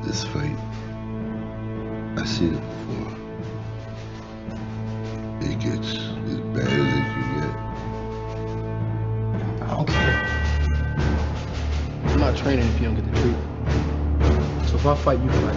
this fight. I've seen it before. It gets as bad as it can get. I don't care. I'm not training if you don't get the treatment. So if I fight, you fight.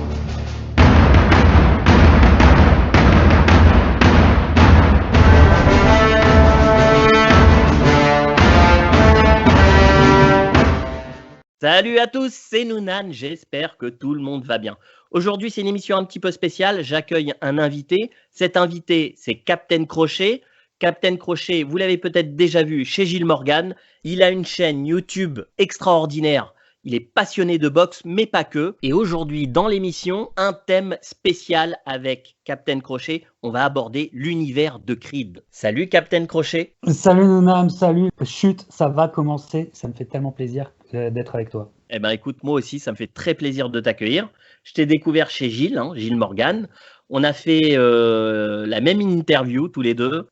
Salut à tous, c'est Nounan, j'espère que tout le monde va bien. Aujourd'hui, c'est une émission un petit peu spéciale, j'accueille un invité. Cet invité, c'est Captain Crochet. Captain Crochet, vous l'avez peut-être déjà vu chez Gilles Morgan. Il a une chaîne YouTube extraordinaire. Il est passionné de boxe, mais pas que. Et aujourd'hui, dans l'émission, un thème spécial avec Captain Crochet. On va aborder l'univers de Creed. Salut Captain Crochet. Salut Nounam, salut. Chut, ça va commencer. Ça me fait tellement plaisir d'être avec toi. Eh ben écoute, moi aussi, ça me fait très plaisir de t'accueillir. Je t'ai découvert chez Gilles, Gilles Morgan. On a fait la même interview tous les deux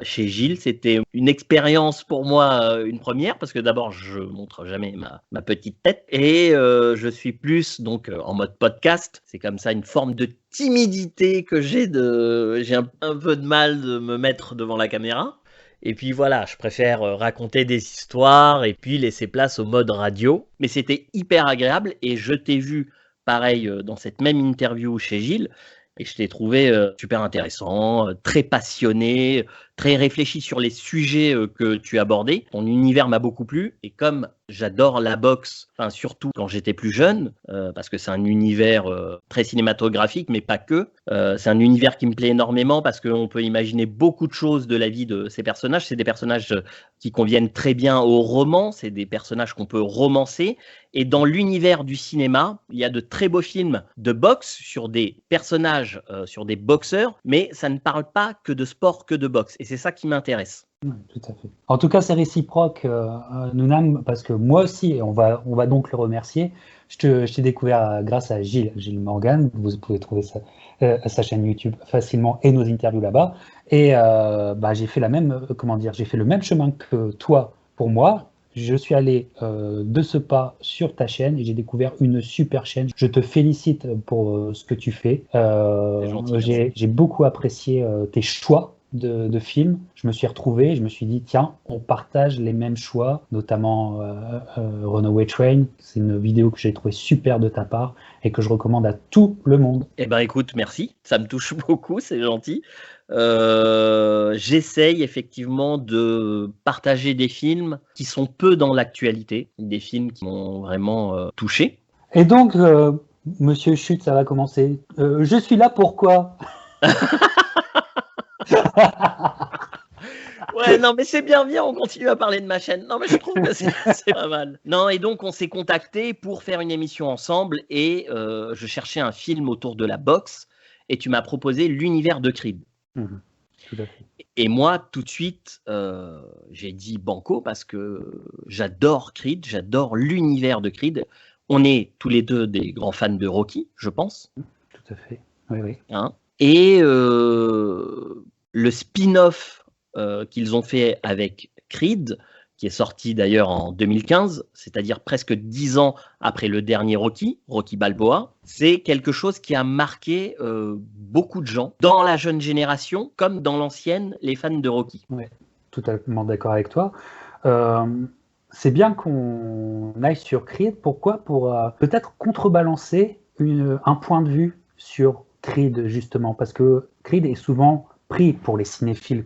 chez Gilles. C'était une expérience pour moi, une première, parce que d'abord, je montre jamais ma petite tête. Et je suis plus donc en mode podcast. C'est comme ça une forme de timidité que j'ai un peu de mal de me mettre devant la caméra. Et puis voilà, je préfère raconter des histoires et puis laisser place au mode radio. Mais c'était hyper agréable et je t'ai vu pareil dans cette même interview chez Gilles. Et je t'ai trouvé super intéressant, très passionné, très réfléchi sur les sujets que tu abordais. Ton univers m'a beaucoup plu. Et comme j'adore la boxe, enfin surtout quand j'étais plus jeune, parce que c'est un univers très cinématographique, mais pas que. C'est un univers qui me plaît énormément parce qu'on peut imaginer beaucoup de choses de la vie de ces personnages. C'est des personnages qui conviennent très bien au roman. C'est des personnages qu'on peut romancer. Et dans l'univers du cinéma, il y a de très beaux films de boxe sur des personnages, sur des boxeurs, mais ça ne parle pas que de sport, que de boxe. Et c'est ça qui m'intéresse. Oui, tout à fait. En tout cas, c'est réciproque, Nounam, parce que moi aussi, et on va donc le remercier, je t'ai découvert grâce à Gilles Morgan. Vous pouvez trouver sa chaîne YouTube facilement et nos interviews là-bas. Et j'ai fait j'ai fait le même chemin que toi pour moi. Je suis allé de ce pas sur ta chaîne et j'ai découvert une super chaîne. Je te félicite pour ce que tu fais. C'est gentil, J'ai beaucoup apprécié tes choix de films. Je me suis retrouvé, je me suis dit, tiens, on partage les mêmes choix, notamment Runaway Train. C'est une vidéo que j'ai trouvée super de ta part et que je recommande à tout le monde. Eh ben écoute, merci, ça me touche beaucoup, c'est gentil. J'essaye effectivement de partager des films qui sont peu dans l'actualité, des films qui m'ont vraiment touché. Et donc, Monsieur Chut, ça va commencer. Je suis là pourquoi? Ouais, non, mais c'est bien, on continue à parler de ma chaîne. Non, mais je trouve que c'est pas mal. Non, et donc on s'est contacté pour faire une émission ensemble et je cherchais un film autour de la boxe et tu m'as proposé l'univers de Creed. Tout à fait. Et moi, tout de suite, j'ai dit banco parce que j'adore Creed, j'adore l'univers de Creed. On est tous les deux des grands fans de Rocky, je pense. Tout à fait. Oui, oui. Et le spin-off qu'ils ont fait avec Creed, qui est sorti d'ailleurs en 2015, c'est-à-dire presque 10 ans après le dernier Rocky Balboa, c'est quelque chose qui a marqué beaucoup de gens, dans la jeune génération comme dans l'ancienne, les fans de Rocky. Oui, totalement d'accord avec toi. C'est bien qu'on aille sur Creed. Pourquoi? Pour peut-être contrebalancer un point de vue sur Creed, justement, parce que Creed est souvent pris, pour les cinéphiles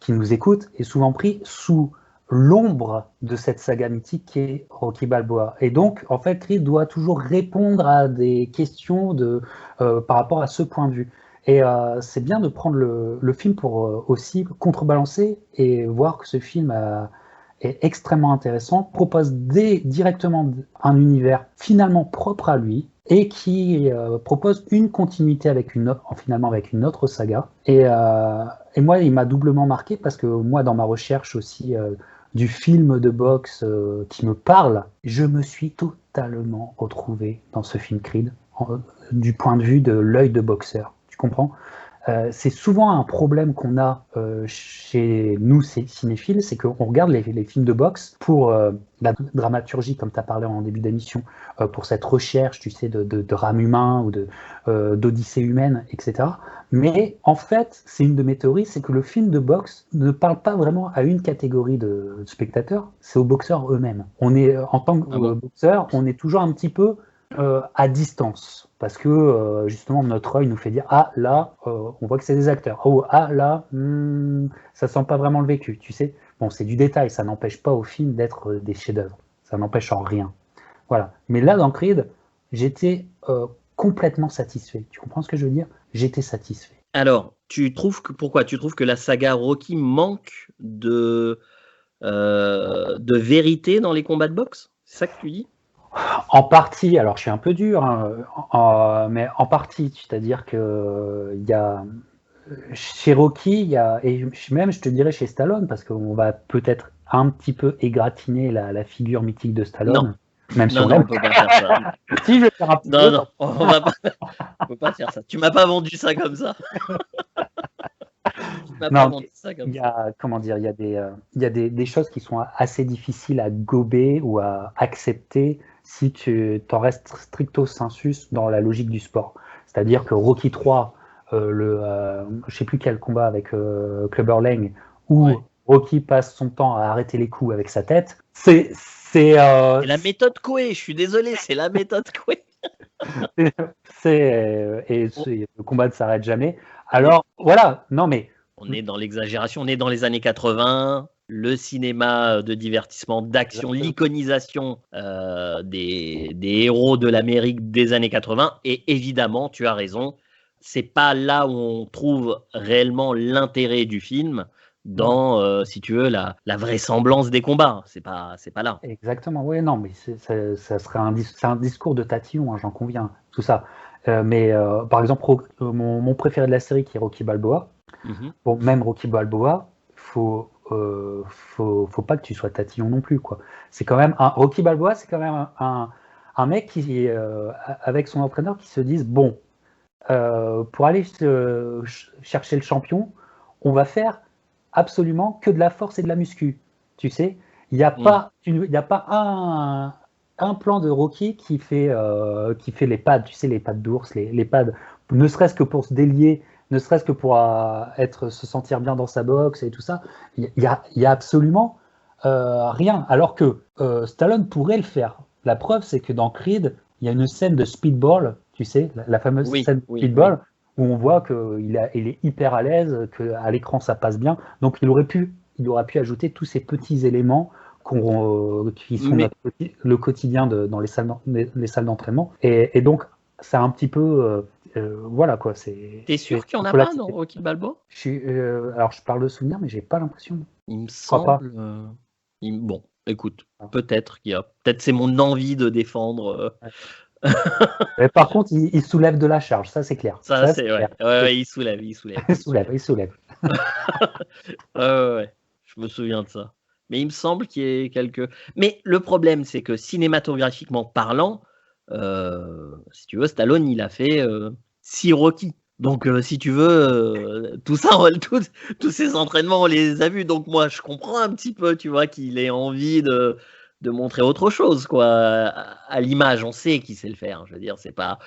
qui nous écoutent, est souvent pris sous l'ombre de cette saga mythique qui est Rocky Balboa. Et donc, en fait, Creed doit toujours répondre à des questions par rapport à ce point de vue. Et c'est bien de prendre le film pour aussi contrebalancer et voir que ce film est extrêmement intéressant, propose directement un univers finalement propre à lui et qui propose une continuité finalement avec une autre saga. Et moi, il m'a doublement marqué parce que moi, dans ma recherche aussi du film de boxe qui me parle, je me suis totalement retrouvé dans ce film Creed du point de vue de l'œil de boxeur. Tu comprends? C'est souvent un problème qu'on a chez nous, cinéphiles, c'est qu'on regarde les films de boxe pour la dramaturgie, comme tu as parlé en début d'émission, pour cette recherche, tu sais, de drame humain ou d'odyssée humaine, etc. Mais en fait, c'est une de mes théories, c'est que le film de boxe ne parle pas vraiment à une catégorie de spectateurs, c'est aux boxeurs eux-mêmes. En tant que boxeur, on est toujours un petit peu à distance, parce que justement notre œil nous fait dire ah là on voit que c'est des acteurs, oh ah là ça sent pas vraiment le vécu, tu sais. Bon, c'est du détail, ça n'empêche pas au film d'être des chefs-d'œuvre, ça n'empêche en rien, voilà. Mais là dans Creed, j'étais complètement satisfait, tu comprends ce que je veux dire? J'étais satisfait. Alors, pourquoi tu trouves que la saga Rocky manque de vérité dans les combats de boxe? C'est ça que tu dis? En partie, alors je suis un peu dur, hein, mais en partie, c'est-à-dire que il y a chez Rocky, il y a, et même je te dirais chez Stallone, parce qu'on va peut-être un petit peu égratigner la figure mythique de Stallone. Non. Même si non, on on peut pas faire ça. Si, je vais faire un petit peu. Non, on peut pas faire ça. Tu m'as pas vendu ça comme ça. Il y a, comment dire, il y a des choses qui sont assez difficiles à gober ou à accepter si tu t'en restes stricto sensus dans la logique du sport. C'est-à-dire que Rocky 3, je sais plus quel combat avec Clubber Lang, où Rocky passe son temps à arrêter les coups avec sa tête, c'est la méthode Coué, je suis désolé, c'est la méthode Coué. Le combat ne s'arrête jamais. Alors, voilà, non mais... On est dans l'exagération, on est dans les années 80, le cinéma de divertissement, d'action, l'iconisation des héros de l'Amérique des années 80, et évidemment, tu as raison, c'est pas là où on trouve réellement l'intérêt du film, dans, si tu veux, la vraisemblance des combats. C'est pas là. Exactement, oui, non, mais ça serait un discours de tatillon, hein, j'en conviens, tout ça. Mais par exemple, mon préféré de la série, qui est Rocky Balboa, bon, même Rocky Balboa, faut pas que tu sois tatillon non plus, quoi. C'est quand même Rocky Balboa, c'est quand même un mec qui, avec son entraîneur, qui se disent bon, pour aller chercher le champion, on va faire absolument que de la force et de la muscu, tu sais. Il n'y a pas un plan de Rocky qui fait les pads, tu sais, les pads d'ours, les pads, ne serait-ce que pour se délier, ne serait-ce que pour se sentir bien dans sa boxe et tout ça. Il y a absolument rien. Alors que Stallone pourrait le faire. La preuve, c'est que dans Creed, il y a une scène de speedball, tu sais, la fameuse scène de speedball, où on voit qu'il est hyper à l'aise, qu'à l'écran ça passe bien. Donc il aurait pu ajouter tous ces petits éléments qui sont le quotidien dans les salles d'entraînement. Et donc c'est un petit peu voilà quoi. T'es sûr qu'il n'y en a pas dans Rocky Balboa? Alors je parle de souvenirs, mais j'ai pas l'impression. Il me semble. Bon, écoute, peut-être c'est mon envie de défendre. Mais par contre, il soulève de la charge, ça c'est clair. Ça c'est clair. Ouais, il soulève. il soulève. Ouais, je me souviens de ça. Mais il me semble qu'il y ait quelques. Mais le problème, c'est que cinématographiquement parlant, si tu veux, Stallone, il a fait 6 Rocky. Donc, si tu veux, tout ça, tous ces entraînements, on les a vus. Donc, moi, je comprends un petit peu, tu vois, qu'il ait envie de montrer autre chose, quoi. À l'image, on sait qu'il sait le faire. Je veux dire, c'est pas.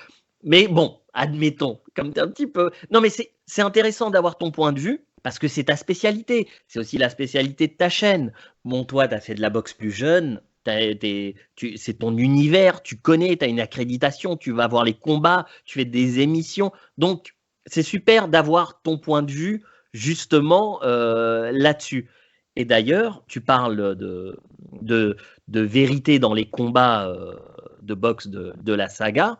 Mais bon, admettons, comme t'es un petit peu. Non, mais c'est intéressant d'avoir ton point de vue, parce que c'est ta spécialité. C'est aussi la spécialité de ta chaîne. Bon, toi, t'as fait de la boxe plus jeune. C'est ton univers, tu connais, tu as une accréditation, tu vas voir les combats, tu fais des émissions. Donc, c'est super d'avoir ton point de vue justement là-dessus. Et d'ailleurs, tu parles de vérité dans les combats de boxe de la saga.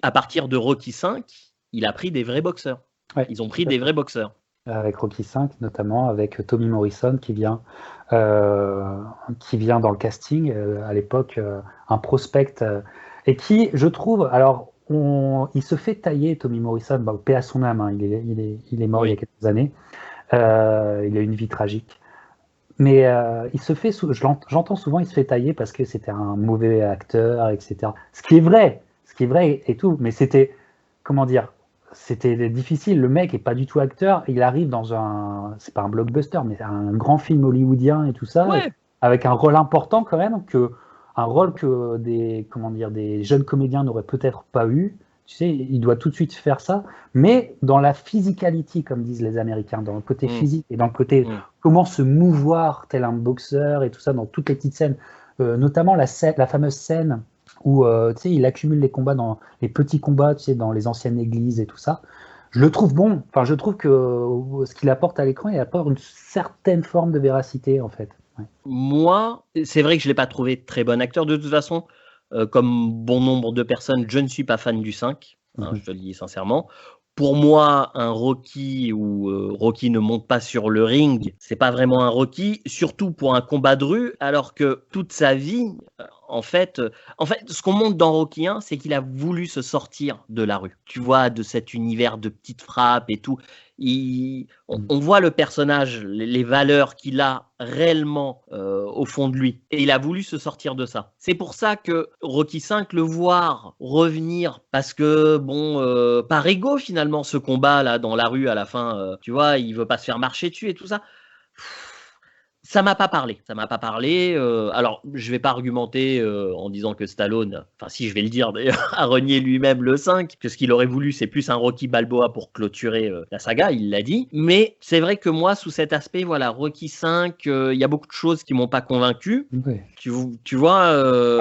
À partir de Rocky V, il a pris des vrais boxeurs. Ouais, ils ont pris des vrais boxeurs. Avec Rocky V, notamment avec Tommy Morrison qui vient dans le casting à l'époque, un prospect et qui, je trouve, alors il se fait tailler, Tommy Morrison, paix à son âme, hein, il est mort il y a quelques années, il a une vie tragique, mais il se fait, j'entends souvent, il se fait tailler parce que c'était un mauvais acteur, etc. Ce qui est vrai et tout, mais c'était, comment dire, c'était difficile. Le mec est pas du tout acteur. Il arrive dans c'est pas un blockbuster, mais un grand film hollywoodien et tout ça, Ouais. avec un rôle important quand même, un rôle que des jeunes comédiens n'auraient peut-être pas eu. Tu sais, il doit tout de suite faire ça, mais dans la physicality, comme disent les Américains, dans le côté physique et dans le côté comment se mouvoir tel un boxeur et tout ça, dans toutes les petites scènes, notamment la fameuse scène où tu sais, il accumule les combats dans les petits combats, tu sais, dans les anciennes églises et tout ça. Je le trouve bon. Enfin, je trouve que ce qu'il apporte à l'écran, il apporte une certaine forme de véracité, en fait. Ouais. Moi, c'est vrai que je l'ai pas trouvé très bon acteur. De toute façon, comme bon nombre de personnes, je ne suis pas fan du 5. Hein, je te le dis sincèrement. Pour moi, un Rocky où Rocky ne monte pas sur le ring, c'est pas vraiment un Rocky, surtout pour un combat de rue, alors que toute sa vie, en fait, ce qu'on montre dans Rocky 1, c'est qu'il a voulu se sortir de la rue. Tu vois, de cet univers de petites frappes et tout. On voit le personnage, les valeurs qu'il a réellement au fond de lui. Et il a voulu se sortir de ça. C'est pour ça que Rocky V, le voir revenir, parce que, bon, par ego finalement, ce combat là dans la rue à la fin, tu vois, il veut pas se faire marcher dessus et tout ça. Ça m'a pas parlé. Alors, je vais pas argumenter en disant que Stallone, enfin si je vais le dire d'ailleurs, a renié lui-même le 5, que ce qu'il aurait voulu, c'est plus un Rocky Balboa pour clôturer la saga, il l'a dit. Mais c'est vrai que moi, sous cet aspect, voilà, Rocky 5, il y a beaucoup de choses qui m'ont pas convaincu. Oui. Tu vois.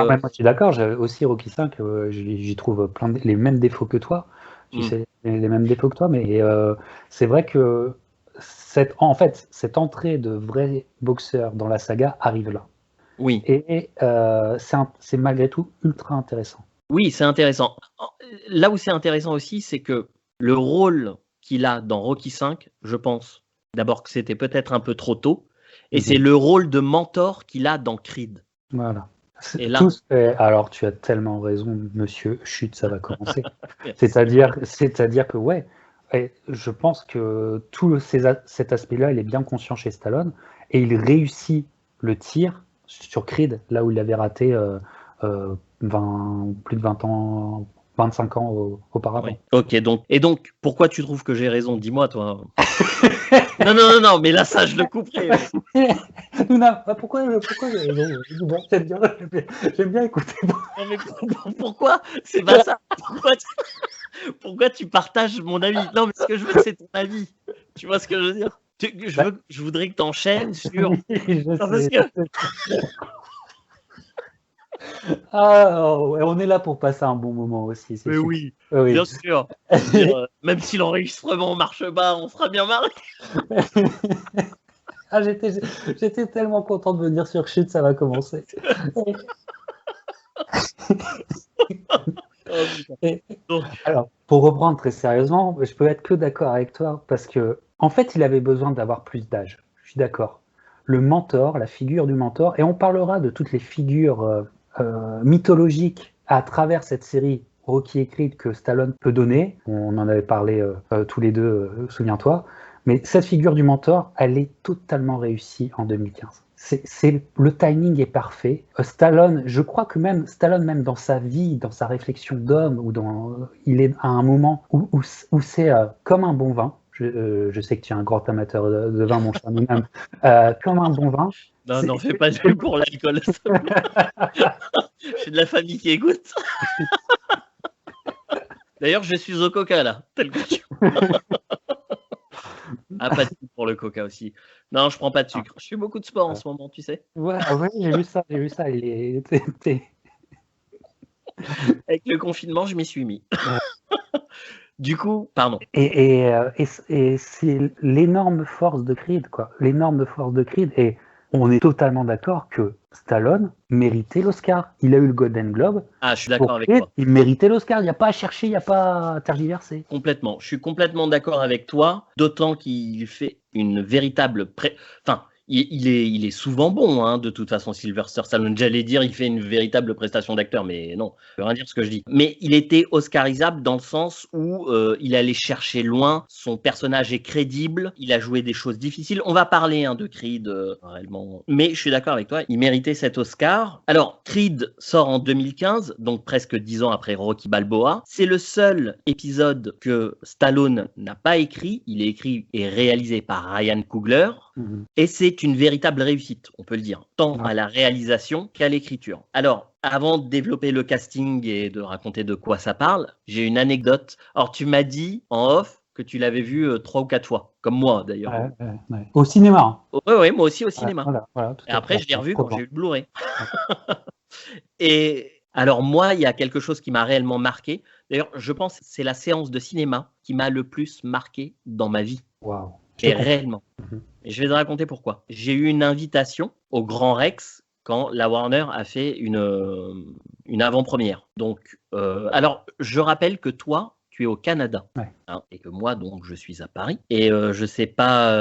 Moi, je suis d'accord. J'ai aussi Rocky 5, j'y trouve les mêmes défauts que toi. Tu sais, les mêmes défauts que toi, mais c'est vrai que cette entrée de vrais boxeurs dans la saga arrive là. Oui. Et c'est malgré tout ultra intéressant. Oui, c'est intéressant. Là où c'est intéressant aussi, c'est que le rôle qu'il a dans Rocky V, je pense d'abord que c'était peut-être un peu trop tôt, et c'est le rôle de mentor qu'il a dans Creed. Voilà. Et là... Alors, tu as tellement raison, monsieur. Chut, ça va commencer. C'est-à-dire que, ouais, je pense que cet aspect-là, il est bien conscient chez Stallone, et il réussit le tir sur Creed, là où il avait raté plus de 20 ans, 25 ans auparavant. Oui. Ok, donc, pourquoi tu trouves que j'ai raison? Dis-moi, toi. Non, mais là, ça, je le couperai. Pourquoi j'aime bien écouter. Non, mais pourquoi? C'est pas ça. Pourquoi tu partages mon avis? Non, mais ce que je veux, c'est ton avis. Tu vois ce que je veux dire? Je voudrais que tu enchaînes sur... on est là pour passer un bon moment aussi. Mais oui, bien sûr. Même si l'enregistrement marche pas, on sera bien marré. J'étais tellement content de venir sur Chute, ça va commencer. Alors, pour reprendre très sérieusement, je peux être que d'accord avec toi parce que, en fait, il avait besoin d'avoir plus d'âge. Je suis d'accord. Le mentor, la figure du mentor, et on parlera de toutes les figures mythologiques à travers cette série Rocky et Creed que Stallone peut donner. On en avait parlé tous les deux, souviens-toi. Mais cette figure du mentor, elle est totalement réussie en 2015. Le timing est parfait. Stallone, je crois que même Stallone, même dans sa vie, dans sa réflexion d'homme, il est à un moment où c'est comme un bon vin. Je sais que tu es un grand amateur de vin, mon cher Minam. Comme un bon vin. Non, fais pas de pour l'alcool. J'ai de la famille qui écoute. D'ailleurs, je suis au coca là, tel que tu vois. Ah, pas de sucre pour le coca aussi. Non, je prends pas de sucre. Je fais beaucoup de sport en ce moment, tu sais. Ouais, j'ai vu ça. Avec le confinement, je m'y suis mis. Du coup, pardon. Et c'est l'énorme force de Creed, quoi. L'énorme force de Creed. Et on est totalement d'accord que Stallone méritait l'Oscar. Il a eu le Golden Globe. Ah, je suis d'accord avec toi. Il méritait l'Oscar. Il n'y a pas à chercher, il n'y a pas à tergiverser. Complètement. Je suis complètement d'accord avec toi. D'autant qu'il fait une véritable... Enfin, il est souvent bon, hein, de toute façon, Sylvester Stallone. J'allais dire, il fait une véritable prestation d'acteur, mais non, je veux rien dire ce que je dis. Mais il était oscarisable dans le sens où il allait chercher loin, son personnage est crédible, il a joué des choses difficiles. On va parler de Creed, réellement. Mais je suis d'accord avec toi, il méritait cet Oscar. Alors, Creed sort en 2015, donc presque 10 ans après Rocky Balboa. C'est le seul épisode que Stallone n'a pas écrit. Il est écrit et réalisé par Ryan Coogler. Et c'est une véritable réussite, on peut le dire, tant à la réalisation qu'à l'écriture. Alors, avant de développer le casting et de raconter de quoi ça parle, j'ai une anecdote. Alors, tu m'as dit en off que tu l'avais vu 3 ou 4 fois, comme moi d'ailleurs. Ouais. Au cinéma. Oui, moi aussi au cinéma. Voilà, et après, je l'ai revu quand j'ai eu le Blu-ray. Et alors, moi, il y a quelque chose qui m'a réellement marqué. D'ailleurs, je pense que c'est la séance de cinéma qui m'a le plus marqué dans ma vie. Waouh. Et réellement. Et je vais te raconter pourquoi. J'ai eu une invitation au Grand Rex quand la Warner a fait une avant-première. Donc, alors, je rappelle que toi, tu es au Canada, et que moi, donc, je suis à Paris. Et je sais pas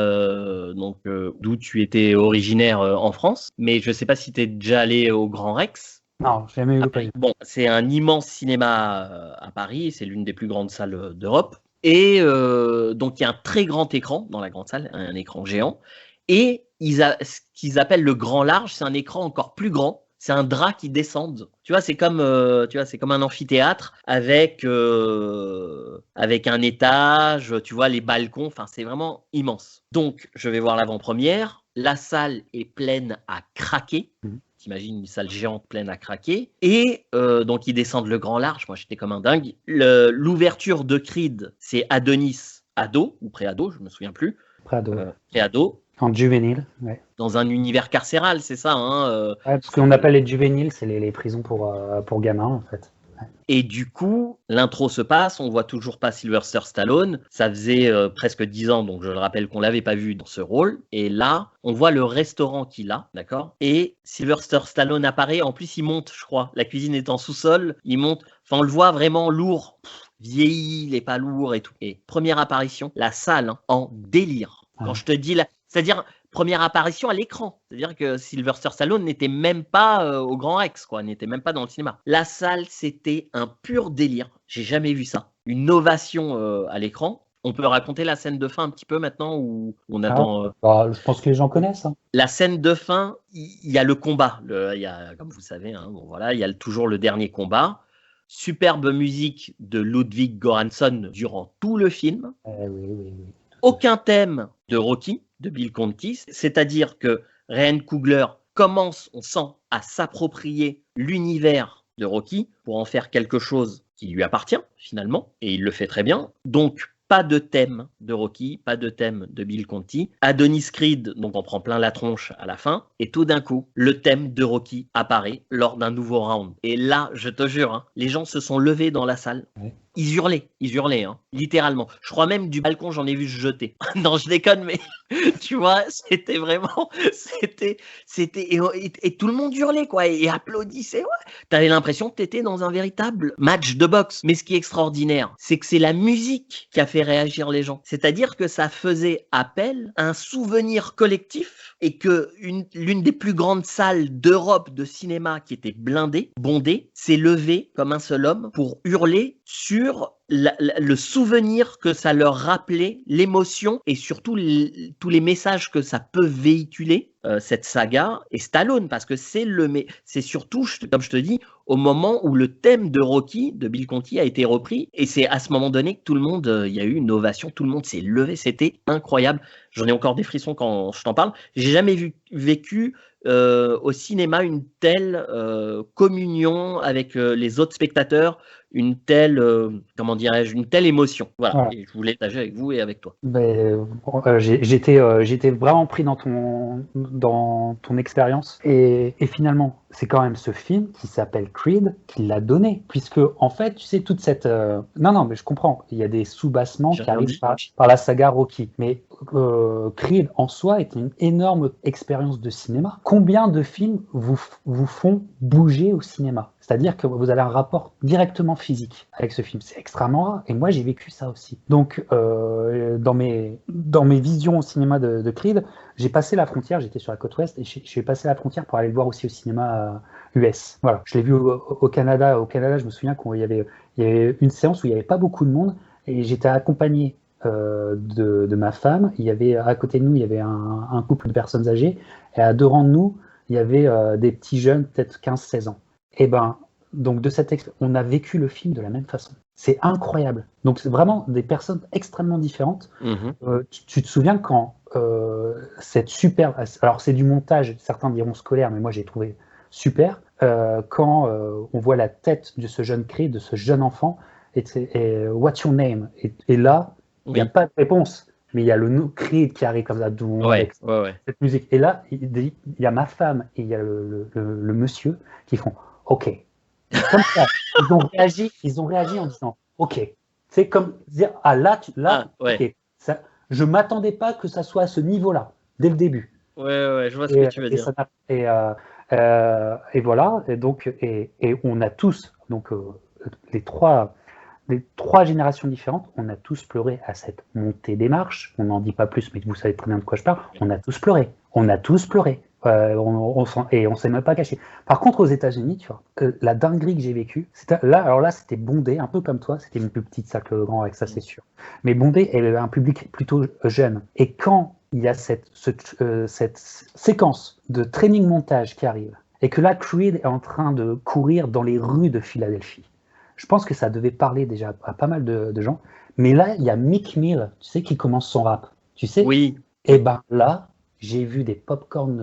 d'où tu étais originaire en France, mais je sais pas si tu es déjà allé au Grand Rex. Non, jamais eu l'occasion. Bon, c'est un immense cinéma à Paris, c'est l'une des plus grandes salles d'Europe. Et donc, il y a un très grand écran dans la grande salle, un écran géant. Et ce qu'ils appellent le grand large, c'est un écran encore plus grand. C'est un drap qui descend. Tu vois, c'est comme un amphithéâtre avec un étage, tu vois, les balcons. Enfin, c'est vraiment immense. Donc, je vais voir l'avant-première. La salle est pleine à craquer. T'imagines une salle géante pleine à craquer. Et donc, ils descendent le grand large. Moi, j'étais comme un dingue. L'ouverture de Creed, c'est Adonis ado, ou pré-ado, je me souviens plus. Pré-ado. En juvénile, Dans un univers carcéral, c'est ça. Parce qu'on appelle les juvéniles, c'est les prisons pour gamins, en fait. Et du coup, l'intro se passe, on voit toujours pas Sylvester Stallone. Ça faisait presque 10 ans, donc je le rappelle qu'on l'avait pas vu dans ce rôle. Et là, on voit le restaurant qu'il a, d'accord ? Et Sylvester Stallone apparaît. En plus, il monte, je crois. La cuisine est en sous-sol. Il monte. Enfin, on le voit vraiment lourd, vieilli, il est pas lourd et tout. Et première apparition, la salle en délire. Quand je te dis là, c'est-à-dire première apparition à l'écran. C'est-à-dire que Sylvester Stallone n'était même pas au Grand Rex, quoi, n'était même pas dans le cinéma. La salle, c'était un pur délire. J'ai jamais vu ça. Une ovation à l'écran. On peut raconter la scène de fin un petit peu maintenant où on attend. Je pense que les gens connaissent. La scène de fin, il y a le combat. Il y a, comme vous savez, il y a toujours le dernier combat. Superbe musique de Ludwig Göransson durant tout le film. Oui. Aucun thème de Rocky, de Bill Conti, c'est-à-dire que Ryan Coogler commence, on sent, à s'approprier l'univers de Rocky pour en faire quelque chose qui lui appartient, finalement, et il le fait très bien. Donc, pas de thème de Rocky, pas de thème de Bill Conti. Adonis Creed, donc on prend plein la tronche à la fin, et tout d'un coup, le thème de Rocky apparaît lors d'un nouveau round. Et là, je te jure, les gens se sont levés dans la salle. Ils hurlaient, littéralement. Je crois même du balcon, j'en ai vu se jeter. Non, je déconne, mais tu vois, c'était vraiment, et tout le monde hurlait, quoi, et applaudissait. Ouais. T'avais l'impression que t'étais dans un véritable match de boxe. Mais ce qui est extraordinaire, c'est que c'est la musique qui a fait réagir les gens. C'est-à-dire que ça faisait appel à un souvenir collectif et que l'une des plus grandes salles d'Europe de cinéma qui était bondée, s'est levée comme un seul homme pour hurler sur le souvenir que ça leur rappelait, l'émotion et surtout tous les messages que ça peut véhiculer, cette saga, et Stallone, parce que c'est surtout, comme je te dis, au moment où le thème de Rocky, de Bill Conti, a été repris, et c'est à ce moment donné que tout le monde, il y a eu une ovation, tout le monde s'est levé, c'était incroyable. J'en ai encore des frissons quand je t'en parle. J'ai jamais vécu au cinéma une telle communion avec les autres spectateurs, une telle émotion. Voilà. Et je voulais partager avec vous et avec toi. J'étais vraiment pris dans ton expérience et finalement c'est quand même ce film qui s'appelle Creed qui l'a donné, puisque en fait tu sais toute cette non mais je comprends, il y a des sous-bassements qui arrivent par la saga Rocky, mais Creed en soi est une énorme expérience de cinéma. Combien de films vous font bouger au cinéma? C'est-à-dire que vous avez un rapport directement physique avec ce film. C'est extrêmement rare. Et moi, j'ai vécu ça aussi. Donc, dans mes visions au cinéma de Creed, j'ai passé la frontière. J'étais sur la côte ouest et j'ai passé la frontière pour aller le voir aussi au cinéma US. Voilà. Je l'ai vu au Canada. Au Canada, je me souviens qu'il y avait une séance où il n'y avait pas beaucoup de monde et j'étais accompagné de ma femme. Il y avait à côté de nous, il y avait un couple de personnes âgées et à 2 rangs de nous, il y avait des petits jeunes, peut-être 15-16 ans. Et donc on a vécu le film de la même façon. C'est incroyable. Donc c'est vraiment des personnes extrêmement différentes. Tu te souviens quand cette super... Alors c'est du montage, certains diront scolaire, mais moi j'ai trouvé super. Quand on voit la tête de ce jeune Creed, de ce jeune enfant, et What's your name? Et là, il n'y a pas de réponse. Mais il y a le Creed qui arrive comme ça, avec cette musique. Et là, il y a ma femme et il y a le monsieur qui font OK. Comme ça, ils ont réagi en disant OK. C'est comme dire OK. Ça, je m'attendais pas que ça soit à ce niveau-là dès le début. Je vois ce que tu veux dire. Et voilà. Et donc, et on a tous, donc les trois générations différentes, on a tous pleuré à cette montée des marches. On n'en dit pas plus, mais vous savez très bien de quoi je parle. On a tous pleuré. Et on s'est même pas caché. Par contre, aux États-Unis, tu vois, la dinguerie que j'ai vécue, là, c'était Bondé, un peu comme toi. C'était une plus petite Sac Le Grand, avec ça, c'est sûr. Mais Bondé est un public plutôt jeune. Et quand il y a cette séquence de training montage qui arrive, et que là, Creed est en train de courir dans les rues de Philadelphie, je pense que ça devait parler déjà à pas mal de gens. Mais là, il y a Meek Mill, tu sais, qui commence son rap. Tu sais ? Oui. Et là, j'ai vu des pop-corn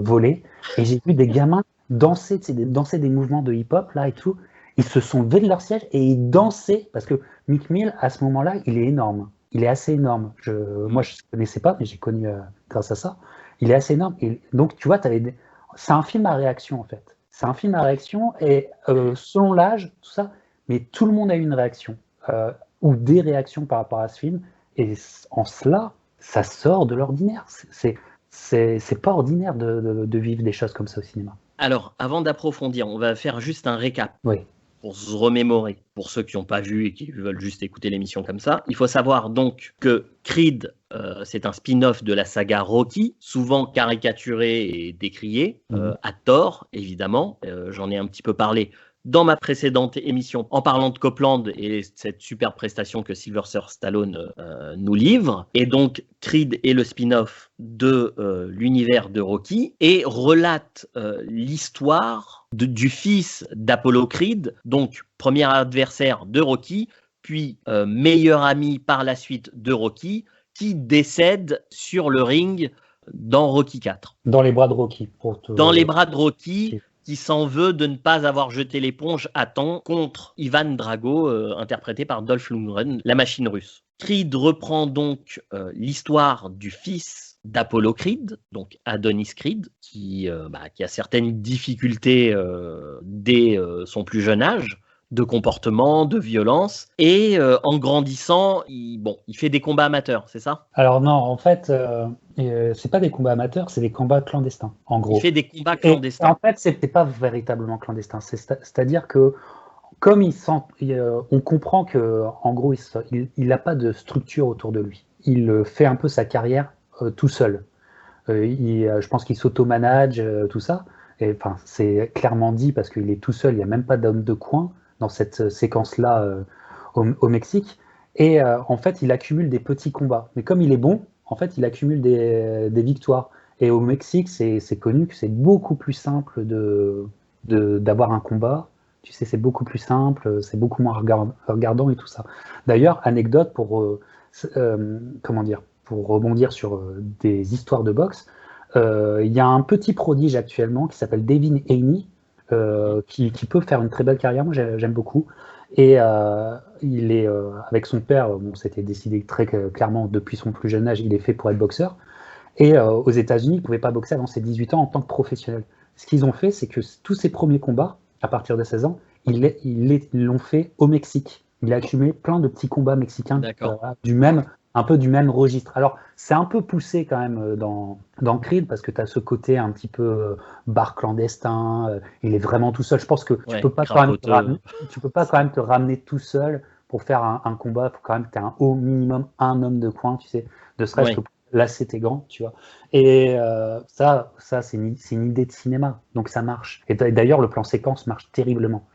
voler et j'ai vu des gamins danser des mouvements de hip-hop là et tout. Ils se sont levés de leur siège et ils dansaient parce que Meek Mill, à ce moment-là, il est énorme. Il est assez énorme. Moi, je ne connaissais pas, mais j'ai connu grâce à ça. Il est assez énorme. Et donc, tu vois, c'est un film à réaction en fait. C'est un film à réaction et selon l'âge, tout ça, mais tout le monde a eu une réaction ou des réactions par rapport à ce film. Et en cela, ça sort de l'ordinaire. C'est pas ordinaire de vivre des choses comme ça au cinéma. Alors, avant d'approfondir, on va faire juste un récap. Oui. Pour se remémorer, pour ceux qui n'ont pas vu et qui veulent juste écouter l'émission comme ça. Il faut savoir donc que Creed, c'est un spin-off de la saga Rocky, souvent caricaturé et décrié, à tort, évidemment. J'en ai un petit peu parlé dans ma précédente émission en parlant de Copland et cette super prestation que Sylvester Stallone nous livre. Et donc, Creed est le spin-off de l'univers de Rocky et relate l'histoire du fils d'Apollo Creed, donc premier adversaire de Rocky, puis meilleur ami par la suite de Rocky, qui décède sur le ring dans Rocky IV. Dans les bras de Rocky. Dans les bras de Rocky, qui s'en veut de ne pas avoir jeté l'éponge à temps contre Ivan Drago, interprété par Dolph Lundgren, la machine russe. Creed reprend donc l'histoire du fils d'Apollo Creed, donc Adonis Creed, qui a certaines difficultés dès son plus jeune âge, de comportement, de violence, et en grandissant, il fait des combats amateurs, c'est ça ? Alors non, en fait, c'est pas des combats amateurs, c'est des combats clandestins, en gros. Il fait des combats clandestins. Et en fait, c'était pas véritablement clandestin, c'est-à-dire que comme on comprend que en gros, il n'a pas de structure autour de lui. Il fait un peu sa carrière tout seul. Je pense qu'il s'auto-manage, tout ça. Et enfin, c'est clairement dit parce qu'il est tout seul. Il n'y a même pas d'homme de coin dans cette séquence-là au Mexique. Et en fait, il accumule des petits combats. Mais comme il est bon, en fait, il accumule des victoires. Et au Mexique, c'est connu que c'est beaucoup plus simple d'avoir un combat. Tu sais, c'est beaucoup plus simple, c'est beaucoup moins regardant et tout ça. D'ailleurs, anecdote pour rebondir sur des histoires de boxe, il y a un petit prodige actuellement qui s'appelle Devin Haney, qui peut faire une très belle carrière. Moi, j'aime beaucoup. Et il est avec son père, c'était décidé très clairement depuis son plus jeune âge, il est fait pour être boxeur. Et aux États-Unis, il ne pouvait pas boxer avant ses 18 ans en tant que professionnel. Ce qu'ils ont fait, c'est que tous ses premiers combats, à partir de 16 ans, ils l'ont fait au Mexique. Il a accumulé plein de petits combats mexicains du même un peu du même registre. Alors, c'est un peu poussé quand même dans Creed, parce que tu as ce côté un petit peu bar clandestin, il est vraiment tout seul. Je pense que tu peux pas quand même te ramener tout seul pour faire un combat. Il faut quand même que tu aies au minimum un homme de coin, tu sais, ne serait-ce que pour lasser tes gants, tu vois. Et ça c'est une idée de cinéma, donc ça marche. Et d'ailleurs, le plan séquence marche terriblement.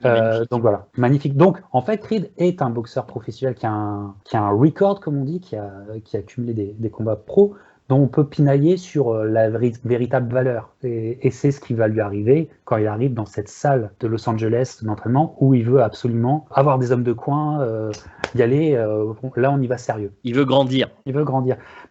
Donc voilà, magnifique. Donc en fait, Creed est un boxeur professionnel qui a un record, comme on dit, qui a accumulé des combats pro, dont on peut pinailler sur la véritable valeur. Et c'est ce qui va lui arriver quand il arrive dans cette salle de Los Angeles d'entraînement où il veut absolument avoir des hommes de coin, y aller. Là, on y va sérieux. Il veut grandir.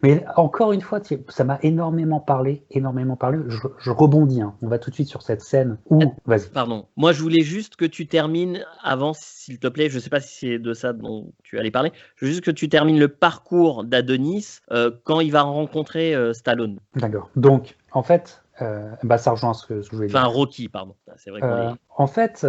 Mais encore une fois, ça m'a énormément parlé. Je rebondis. On va tout de suite sur cette scène où... Vas-y. Pardon. Moi, je voulais juste que tu termines avant, s'il te plaît. Je ne sais pas si c'est de ça dont tu allais parler. Je veux juste que tu termines le parcours d'Adonis quand il va rencontrer Stallone. D'accord. Donc, en fait, ça rejoint ce que je voulais dire. Enfin, Rocky, pardon. C'est vrai qu'on En fait,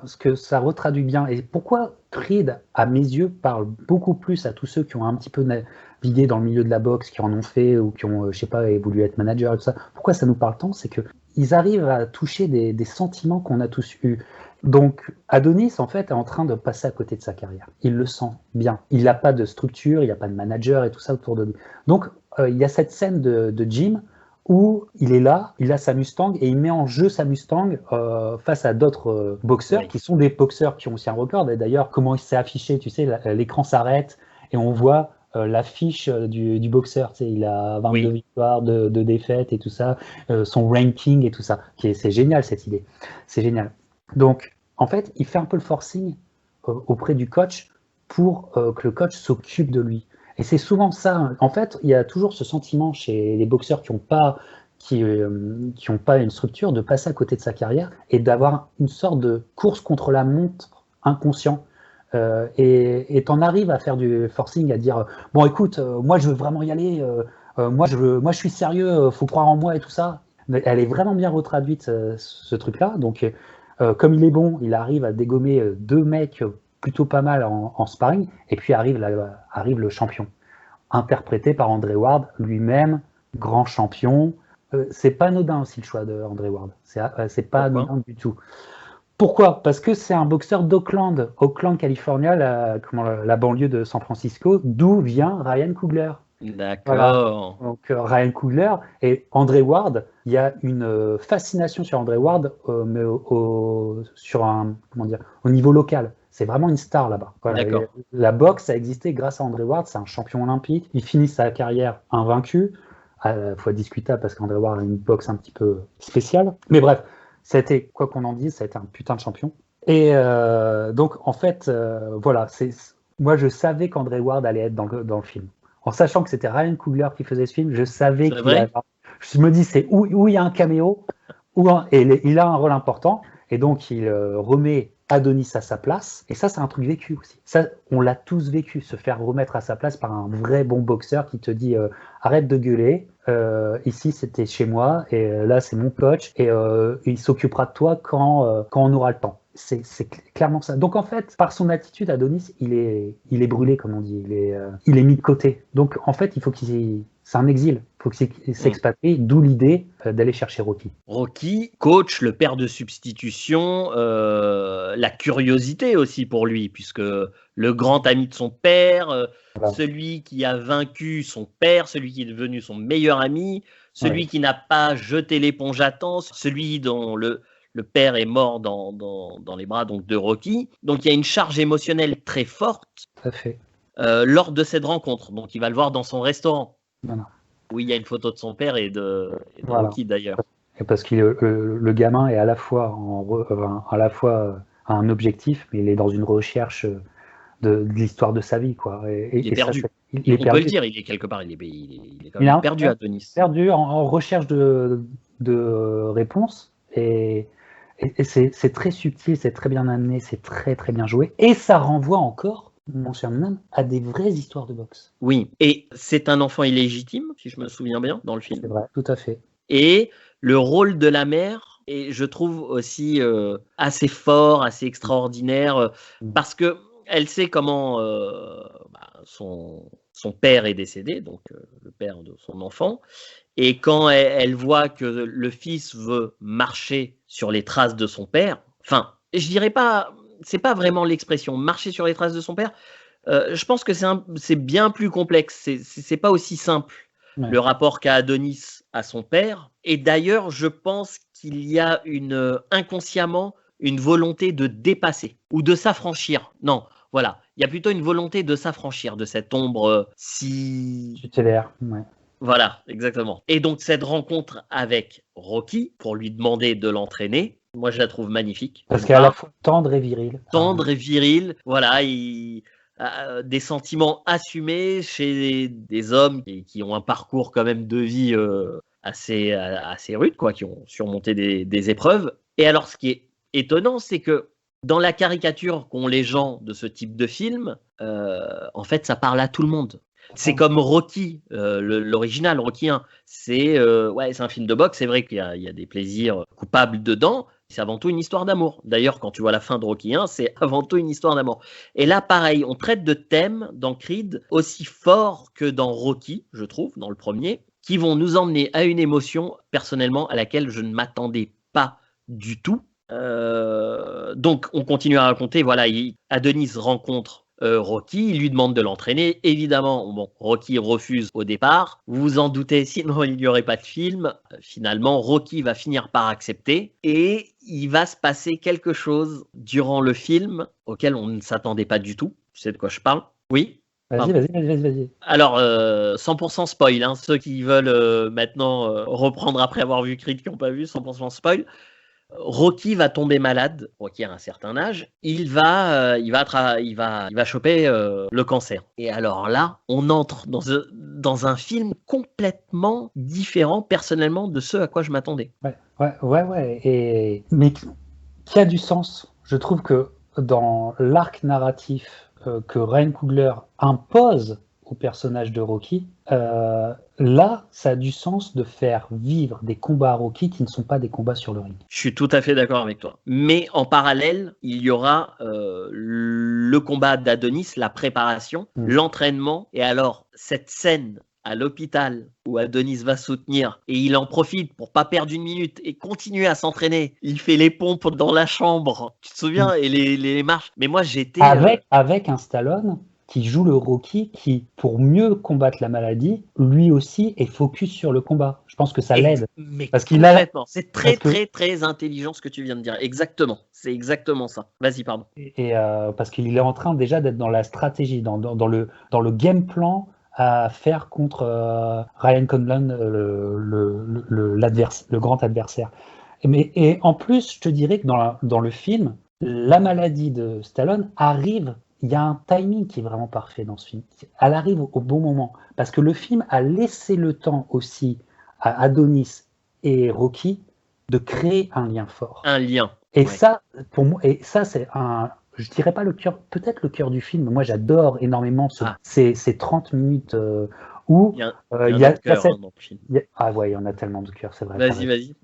ce que ça retraduit bien, et pourquoi Creed, à mes yeux, parle beaucoup plus à tous ceux qui ont un petit peu navigué dans le milieu de la boxe, qui en ont fait, ou qui ont, je sais pas, voulu être manager et tout ça. Pourquoi ça nous parle tant? C'est qu'ils arrivent à toucher des sentiments qu'on a tous eus. Donc, Adonis, en fait, est en train de passer à côté de sa carrière. Il le sent bien. Il n'a pas de structure, il n'y a pas de manager et tout ça autour de lui. Donc, il y a cette scène de Jim où il est là, il a sa Mustang et il met en jeu sa Mustang face à d'autres boxeurs qui sont des boxeurs qui ont aussi un record. Et d'ailleurs, comment il s'est affiché, tu sais, l'écran s'arrête et on voit l'affiche du boxeur. Tu sais, il a 22 victoires, de défaites et tout ça, son ranking et tout ça. C'est génial cette idée. C'est génial. Donc, en fait, il fait un peu le forcing auprès du coach pour que le coach s'occupe de lui. Et c'est souvent ça. En fait, il y a toujours ce sentiment chez les boxeurs qui n'ont pas une structure de passer à côté de sa carrière et d'avoir une sorte de course contre la montre inconscient. Et t'en arrives à faire du forcing, à dire bon, écoute, moi je veux vraiment y aller. Moi je suis sérieux. Faut croire en moi et tout ça. Elle est vraiment bien retraduite ce truc-là. Donc comme il est bon, il arrive à dégommer deux mecs plutôt pas mal en sparring, et puis arrive le champion, interprété par André Ward, lui-même, grand champion. C'est pas anodin aussi le choix de André Ward, c'est pas anodin du tout. Pourquoi? Parce que c'est un boxeur d'Oakland, California, la banlieue de San Francisco, d'où vient Ryan Coogler. D'accord. Voilà. Donc Ryan Coogler et André Ward, il y a une fascination sur André Ward, mais au niveau local. C'est vraiment une star là-bas. Voilà. La boxe a existé grâce à André Ward, c'est un champion olympique. Il finit sa carrière invaincu, à la fois discutable parce qu'André Ward a une boxe un petit peu spéciale. Mais bref, ça a été, quoi qu'on en dise, ça a été un putain de champion. Et donc en fait, voilà, moi je savais qu'André Ward allait être dans le film. En sachant que c'était Ryan Coogler qui faisait ce film, je savais qu'il allait. Je me dis, c'est où il y a un caméo, et il a un rôle important, et donc il remet Adonis à sa place, et ça c'est un truc vécu aussi. Ça, on l'a tous vécu, se faire remettre à sa place par un vrai bon boxeur qui te dit arrête de gueuler, ici c'était chez moi, et là c'est mon coach, et il s'occupera de toi quand on aura le temps. C'est clairement ça. Donc en fait, par son attitude, Adonis, il est brûlé, comme on dit, il est mis de côté. Donc en fait, c'est un exil. Il faut qu'il s'expatrie, d'où l'idée d'aller chercher Rocky. Rocky, coach, le père de substitution, la curiosité aussi pour lui, puisque le grand ami de son père, celui qui a vaincu son père, celui qui est devenu son meilleur ami, celui qui n'a pas jeté l'éponge à temps, celui dont le père est mort dans les bras donc de Rocky. Donc il y a une charge émotionnelle très forte lors de cette rencontre. Donc il va le voir dans son restaurant. Voilà. Où il y a une photo de son père et de Rocky d'ailleurs. Et parce que le gamin est à la fois un objectif, mais il est dans une recherche de l'histoire de sa vie, quoi. Il est perdu. On peut le dire, il est quelque part, il est quand même perdu, Adonis. Perdu en recherche de réponses, et c'est très subtil, c'est très bien amené, c'est très très bien joué, et ça renvoie encore, mon cher Nan, à des vraies histoires de boxe. Oui, et c'est un enfant illégitime, si je me souviens bien, dans le film. C'est vrai, tout à fait. Et le rôle de la mère est, je trouve, aussi assez fort, assez extraordinaire, parce que elle sait comment son son père est décédé, donc le père de son enfant. Et quand elle voit que le fils veut marcher sur les traces de son père, enfin, je dirais pas, c'est pas vraiment l'expression marcher sur les traces de son père. Je pense que c'est bien plus complexe. C'est pas aussi simple Ouais. le rapport qu'a Adonis à son père. Et d'ailleurs, je pense qu'il y a inconsciemment une volonté de dépasser ou de s'affranchir. Non, voilà, il y a plutôt une volonté de s'affranchir de cette ombre si Tutélaire, ouais. voilà, exactement. Et donc cette rencontre avec Rocky pour lui demander de l'entraîner, moi je la trouve magnifique. Parce qu'elle est à la fois tendre et virile. Tendre et viril, voilà, il a des sentiments assumés chez des hommes qui ont un parcours quand même de vie assez rude, quoi, qui ont surmonté des épreuves. Et alors ce qui est étonnant, c'est que dans la caricature qu'ont les gens de ce type de film, en fait ça parle à tout le monde. C'est comme Rocky, l'original Rocky 1. C'est un film de boxe. C'est vrai qu'il y a des plaisirs coupables dedans. C'est avant tout une histoire d'amour. D'ailleurs, quand tu vois la fin de Rocky 1, c'est avant tout une histoire d'amour. Et là, pareil, on traite de thèmes dans Creed aussi forts que dans Rocky, je trouve, dans le premier, qui vont nous emmener à une émotion, personnellement, à laquelle je ne m'attendais pas du tout. Donc, on continue à raconter. Voilà, Adonis rencontre Rocky, il lui demande de l'entraîner. Évidemment, bon, Rocky refuse au départ. Vous vous en doutez, sinon il n'y aurait pas de film. Finalement, Rocky va finir par accepter et il va se passer quelque chose durant le film auquel on ne s'attendait pas du tout. Tu sais de quoi je parle? Oui? Vas-y. Alors, 100% spoil, hein. Ceux qui veulent maintenant reprendre après avoir vu Creed qui n'ont pas vu, 100% spoil. Rocky va tomber malade. Rocky a un certain âge. Il va choper le cancer. Et alors là, on entre dans un film complètement différent, personnellement, de ce à quoi je m'attendais. Ouais. Mais qui a du sens. Je trouve que dans l'arc narratif que Ryan Coogler impose au personnage de Rocky, là, ça a du sens de faire vivre des combats à Rocky qui ne sont pas des combats sur le ring. Je suis tout à fait d'accord avec toi. Mais en parallèle, il y aura le combat d'Adonis, la préparation, l'entraînement. Et alors, cette scène à l'hôpital où Adonis va soutenir et il en profite pour pas perdre une minute et continuer à s'entraîner. Il fait les pompes dans la chambre, tu te souviens, et les marches. Mais moi, j'étais... Avec un Stallone qui joue le Rocky, qui, pour mieux combattre la maladie, lui aussi est focus sur le combat. Je pense que ça l'aide. Mais parce complètement. C'est très intelligent ce que tu viens de dire. Exactement. C'est exactement ça. Vas-y, pardon. Et parce qu'il est en train déjà d'être dans la stratégie, dans le game plan à faire contre Ryan Conlon, le grand adversaire. Et en plus, je te dirais que dans le film, la maladie de Stallone arrive. Il y a un timing qui est vraiment parfait dans ce film. Elle arrive au bon moment. Parce que le film a laissé le temps aussi à Adonis et Rocky de créer un lien fort. Un lien. Et ça, pour moi, c'est je dirais pas le cœur, peut-être le cœur du film. Moi, j'adore énormément ces 30 minutes où il y a cœur dans le film. il y en a tellement de cœur, c'est vrai. Vas-y.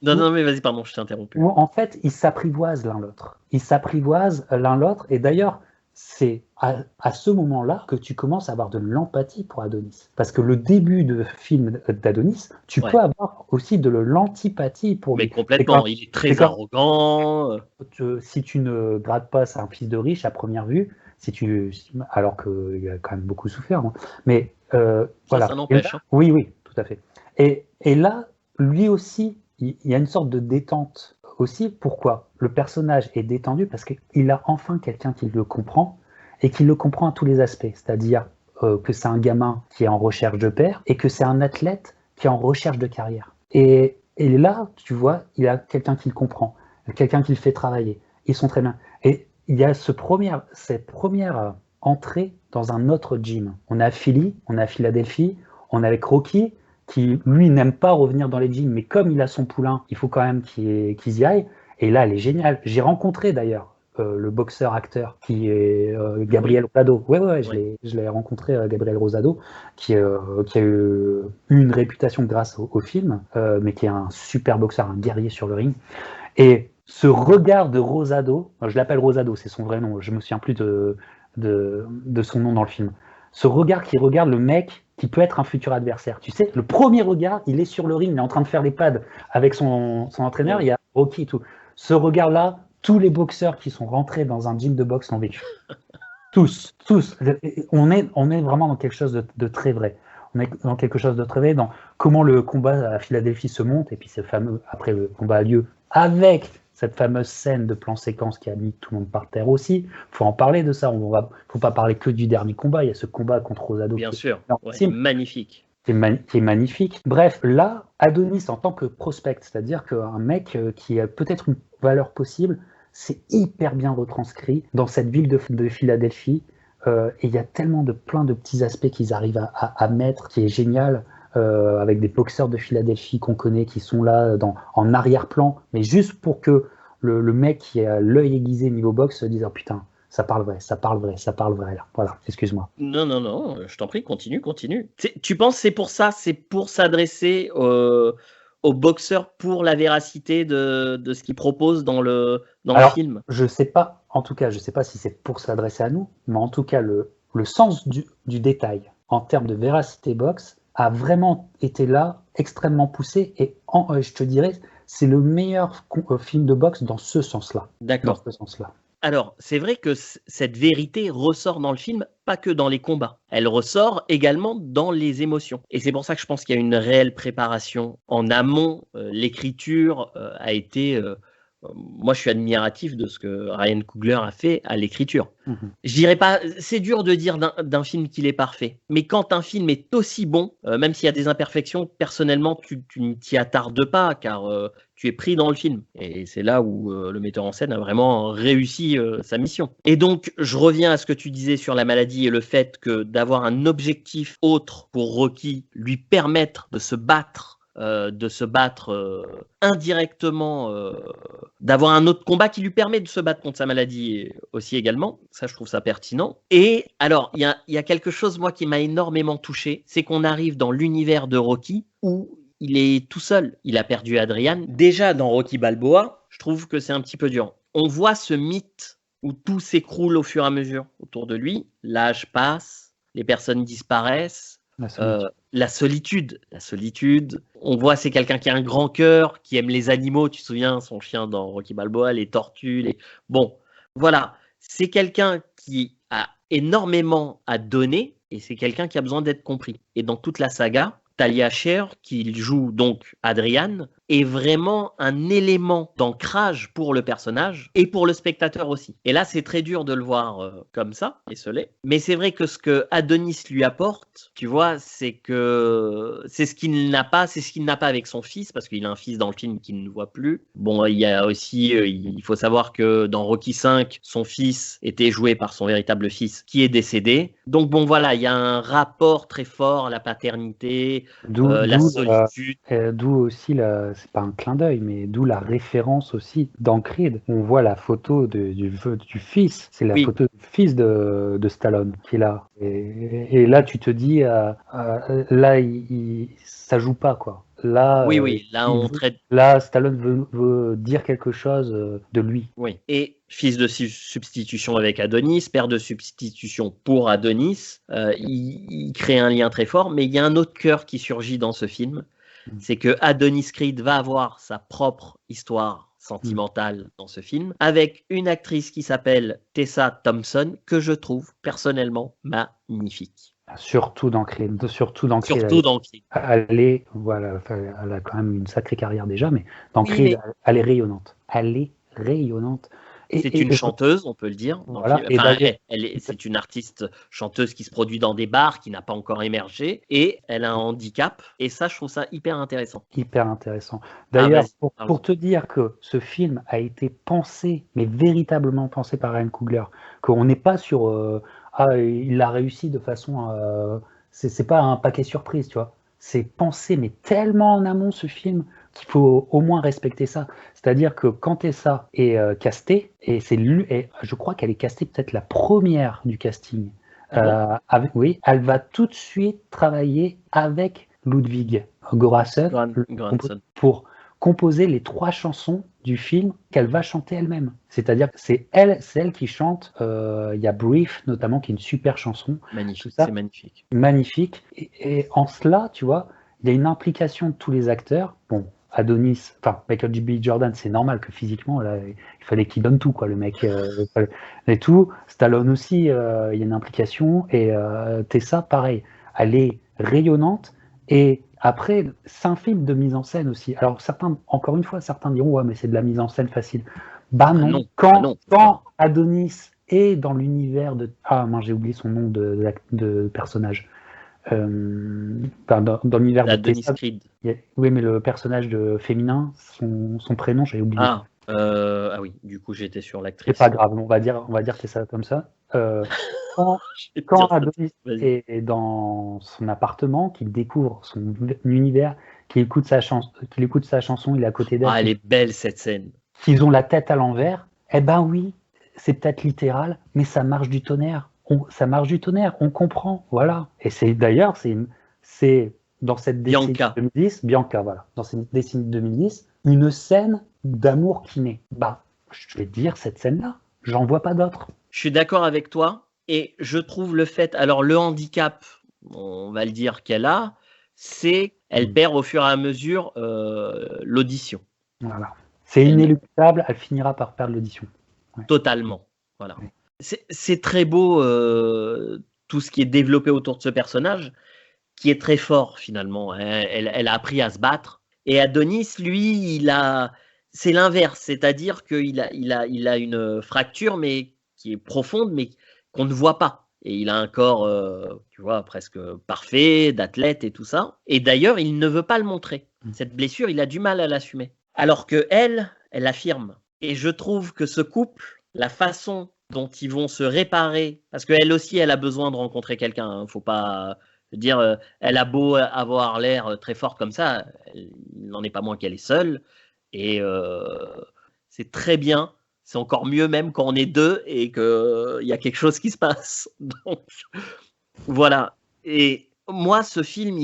Non, mais vas-y, pardon, je t'ai interrompu. Où, en fait, ils s'apprivoisent l'un l'autre. Et d'ailleurs, c'est à ce moment-là que tu commences à avoir de l'empathie pour Adonis. Parce que le début de film d'Adonis, tu peux avoir aussi de l'antipathie pour lui. Mais complètement, il est très arrogant. Si tu ne grades pas, c'est un fils de riche à première vue, alors qu'il a quand même beaucoup souffert. Hein. Mais voilà. Ça n'empêche. Oui, tout à fait. Et là, lui aussi, il y a une sorte de détente. Aussi, pourquoi le personnage est détendu? Parce qu'il a enfin quelqu'un qui le comprend et qui le comprend à tous les aspects. C'est-à-dire que c'est un gamin qui est en recherche de père et que c'est un athlète qui est en recherche de carrière. Et là, tu vois, il a quelqu'un qui le comprend, quelqu'un qui le fait travailler. Ils sont très bien. Et il y a cette première entrée dans un autre gym. On est à Philly, on est à Philadelphie, on est avec Rocky, qui, lui, n'aime pas revenir dans les gyms, mais comme il a son poulain, il faut quand même qu'ils y aillent. Et là, elle est géniale. J'ai rencontré, d'ailleurs, le boxeur-acteur qui est Gabriel Rosado. Je l'ai rencontré, Gabriel Rosado, qui a eu une réputation grâce au film, mais qui est un super boxeur, un guerrier sur le ring. Et ce regard de Rosado, je l'appelle Rosado, c'est son vrai nom, je me souviens plus de son nom dans le film. ce regard qui regarde le mec qui peut être un futur adversaire. Tu sais, le premier regard, il est sur le ring, il est en train de faire les pads avec son entraîneur, il y a Rocky et tout. Ce regard-là, tous les boxeurs qui sont rentrés dans un gym de boxe l'ont vécu. Tous. On est vraiment dans quelque chose de très vrai. On est dans quelque chose de très vrai, dans comment le combat à Philadelphie se monte, et puis c'est fameux, après le combat a lieu, avec cette fameuse scène de plan séquence qui a mis tout le monde par terre aussi. Il faut en parler de ça, faut pas parler que du dernier combat, il y a ce combat contre Rosado. Bien sûr, magnifique. Qui est magnifique. Bref, là, Adonis en tant que prospect, c'est-à-dire qu'un mec qui a peut-être une valeur possible, c'est hyper bien retranscrit dans cette ville de Philadelphie. Et il y a tellement plein de petits aspects qu'ils arrivent à mettre, qui est génial, avec des boxeurs de Philadelphie qu'on connaît, qui sont là en arrière-plan, mais juste pour que le mec qui a l'œil aiguisé niveau boxe se dise « Oh putain, ça parle vrai là. » Voilà, excuse-moi. Non, je t'en prie, continue. Tu penses c'est pour ça, c'est pour s'adresser aux boxeurs pour la véracité de ce qu'ils proposent dans le film? Je sais pas si c'est pour s'adresser à nous, mais en tout cas, le sens du détail en termes de véracité boxe a vraiment été là, extrêmement poussé, et je te dirais, c'est le meilleur film de boxe dans ce sens-là. D'accord. Dans ce sens-là. Alors, c'est vrai que cette vérité ressort dans le film, pas que dans les combats. Elle ressort également dans les émotions. Et c'est pour ça que je pense qu'il y a une réelle préparation en amont. L'écriture a été... moi, je suis admiratif de ce que Ryan Coogler a fait à l'écriture. Je dirais pas... C'est dur de dire d'un film qu'il est parfait. Mais quand un film est aussi bon, même s'il y a des imperfections, personnellement, tu ne t'y attardes pas, car... tu es pris dans le film. Et c'est là où le metteur en scène a vraiment réussi sa mission. Et donc, je reviens à ce que tu disais sur la maladie et le fait que d'avoir un objectif autre pour Rocky lui permettre de se battre indirectement, d'avoir un autre combat qui lui permet de se battre contre sa maladie aussi également. Ça, je trouve ça pertinent. Et alors, il y a quelque chose, moi, qui m'a énormément touché, c'est qu'on arrive dans l'univers de Rocky où il est tout seul. Il a perdu Adrian. Déjà, dans Rocky Balboa, je trouve que c'est un petit peu dur. On voit ce mythe où tout s'écroule au fur et à mesure autour de lui. L'âge passe, les personnes disparaissent. La solitude. On voit c'est quelqu'un qui a un grand cœur, qui aime les animaux. Tu te souviens, son chien dans Rocky Balboa, les tortues. Bon, voilà. C'est quelqu'un qui a énormément à donner et c'est quelqu'un qui a besoin d'être compris. Et dans toute la saga, Talia Shire, qui joue donc Adrian, est vraiment un élément d'ancrage pour le personnage et pour le spectateur aussi. Et là, c'est très dur de le voir comme ça, et ce l'est. Mais c'est vrai que ce que Adonis lui apporte, tu vois, c'est ce qu'il n'a pas avec son fils, parce qu'il a un fils dans le film qu'il ne voit plus. Bon, il y a aussi, il faut savoir que dans Rocky V, son fils était joué par son véritable fils, qui est décédé. Donc bon, voilà, il y a un rapport très fort à la paternité, la solitude. D'où aussi c'est pas un clin d'œil, mais d'où la référence aussi dans Creed. On voit la photo du fils, c'est la photo du fils de Stallone qui est là. Et là, tu te dis, là, ça joue pas, quoi. Là, là, Stallone veut dire quelque chose de lui. Oui. Et fils de substitution avec Adonis, père de substitution pour Adonis, il crée un lien très fort. Mais il y a un autre cœur qui surgit dans ce film, c'est que Adonis Creed va avoir sa propre histoire sentimentale dans ce film, avec une actrice qui s'appelle Tessa Thompson, que je trouve personnellement magnifique. Surtout dans Creed. Voilà, elle a quand même une sacrée carrière déjà, mais dans Creed, elle est rayonnante. C'est une chanteuse, on peut le dire. Voilà. C'est une artiste chanteuse qui se produit dans des bars, qui n'a pas encore émergé, et elle a un handicap. Et ça, je trouve ça hyper intéressant. D'ailleurs, pour te dire que ce film a été pensé, mais véritablement pensé par Ryan Coogler, qu'on n'est pas sur il l'a réussi de façon, c'est pas un paquet surprise, tu vois. C'est pensé, mais tellement en amont ce film, qu'il faut au moins respecter ça. C'est-à-dire que quand Tessa est castée, et je crois qu'elle est castée peut-être la première du casting, elle va tout de suite travailler avec Ludwig Göransson pour composer les 3 chansons du film qu'elle va chanter elle-même. C'est-à-dire que c'est elle qui chante. Il y a Brief notamment, qui est une super chanson. Magnifique, Tout ça, c'est magnifique. magnifique. Et en cela, tu vois, il y a une implication de tous les acteurs. Bon, Adonis, enfin Michael B. Jordan, c'est normal que physiquement, là, il fallait qu'il donne tout, quoi, le mec. Et tout. Stallone aussi, il y a une implication. Et Tessa, pareil. Elle est rayonnante. Et après, c'est un film de mise en scène aussi. Alors certains, encore une fois, certains diront ouais, mais c'est de la mise en scène facile. Bah non. non. Quand Adonis est dans l'univers de j'ai oublié son nom de personnage. Dans l'univers de Adonis Tessa. Creed. Oui, mais le personnage féminin, son prénom, j'ai oublié. Ah oui, du coup j'étais sur l'actrice. C'est pas grave, on va dire Tessa comme ça. Quand Adonis est dans son appartement, qu'il découvre son univers, qu'il écoute sa chanson, il est à côté d'elle. Ah, elle est belle cette scène. Qu'ils ont la tête à l'envers, eh ben oui, c'est peut-être littéral, mais ça marche du tonnerre. On comprend, voilà. Et c'est d'ailleurs, c'est dans cette décennie 2010, Bianca, voilà, dans cette décennie 2010, une scène d'amour qui naît. Bah, je vais te dire, cette scène-là, j'en vois pas d'autre. Je suis d'accord avec toi. Et je trouve le handicap, on va le dire qu'elle a, c'est elle perd au fur et à mesure l'audition. Voilà. C'est inéluctable, elle finira par perdre l'audition. Ouais. Totalement. Voilà. Ouais. C'est très beau tout ce qui est développé autour de ce personnage, qui est très fort finalement. Elle a appris à se battre. Et Adonis, lui, c'est l'inverse, c'est-à-dire qu'il a une fracture, mais qui est profonde, mais qu'on ne voit pas. Et il a un corps, tu vois, presque parfait, d'athlète et tout ça. Et d'ailleurs, il ne veut pas le montrer. Cette blessure, il a du mal à l'assumer. Alors que elle l'affirme. Et je trouve que ce couple, la façon dont ils vont se réparer, parce qu'elle aussi, elle a besoin de rencontrer quelqu'un. Hein, faut pas dire, elle a beau avoir l'air très forte comme ça, il n'en est pas moins qu'elle est seule. Et c'est très bien. C'est encore mieux même quand on est deux et qu'il y a quelque chose qui se passe. Donc, voilà. Et moi, ce film,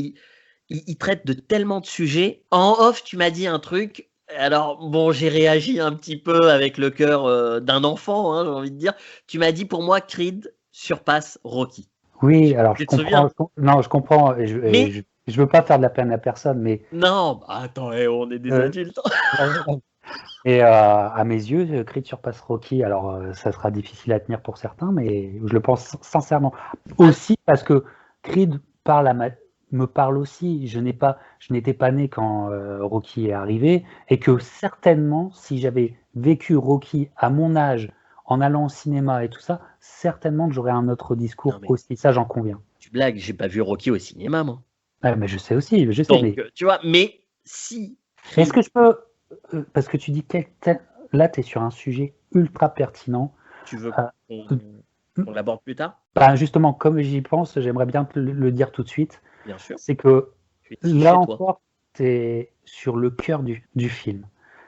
il traite de tellement de sujets. En off, tu m'as dit un truc. Alors, bon, j'ai réagi un petit peu avec le cœur d'un enfant, hein, j'ai envie de dire. Tu m'as dit, pour moi, Creed surpasse Rocky. Oui, alors je comprends. Et je veux pas faire de la peine à personne, mais... Non, attends, on est des adultes. Et à mes yeux, Creed surpasse Rocky. Alors, ça sera difficile à tenir pour certains, mais je le pense sincèrement. Aussi parce que Creed me parle aussi. Je n'étais pas né quand Rocky est arrivé, et que certainement, si j'avais vécu Rocky à mon âge, en allant au cinéma et tout ça, certainement que j'aurais un autre discours aussi. Ça, j'en conviens. Tu blagues, j'ai pas vu Rocky au cinéma, moi. Ouais, mais je sais aussi. Donc, mais... tu vois, mais si. Est-ce que je peux... Parce que tu dis que là, tu es sur un sujet ultra pertinent. Tu veux qu'on l'aborde plus tard? Justement, comme j'y pense, j'aimerais bien le dire tout de suite. Bien sûr. C'est que là encore, tu es sur le cœur du film.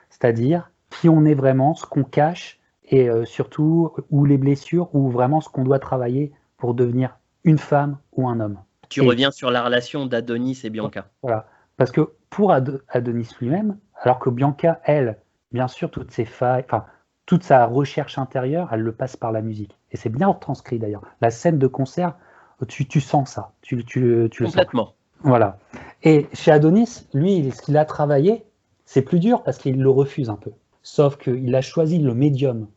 C'est-à-dire qui on est vraiment, ce qu'on cache, et surtout où les blessures, ou vraiment ce qu'on doit travailler pour devenir une femme ou un homme. Tu reviens sur la relation d'Adonis et Bianca. Voilà. Parce que pour Adonis lui-même, alors que Bianca, elle, bien sûr, toutes ses failles, enfin, toute sa recherche intérieure, elle le passe par la musique. Et c'est bien retranscrit d'ailleurs. La scène de concert, tu sens ça. Tu le sens. Complètement. Voilà. Et chez Adonis, lui, ce qu'il a travaillé, c'est plus dur parce qu'il le refuse un peu. Sauf qu'il a choisi le médium.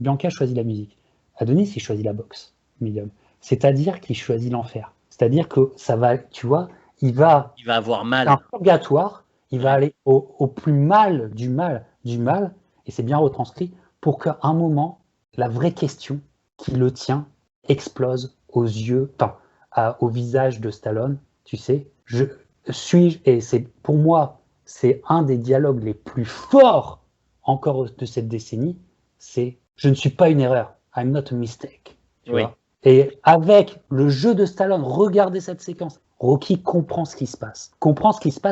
Bianca choisit la musique. Adonis, il choisit la boxe, médium. C'est-à-dire qu'il choisit l'enfer. C'est-à-dire que ça va, tu vois, il va avoir mal. C'est un purgatoire. Il va aller au plus mal du mal, et c'est bien retranscrit, pour qu'à un moment, la vraie question qui le tient explose aux yeux, au visage de Stallone. Tu sais, et c'est pour moi, c'est un des dialogues les plus forts encore de cette décennie, c'est « Je ne suis pas une erreur, I'm not a mistake ». Tu vois. Et avec le jeu de Stallone, regardez cette séquence. Rocky comprend ce qui se passe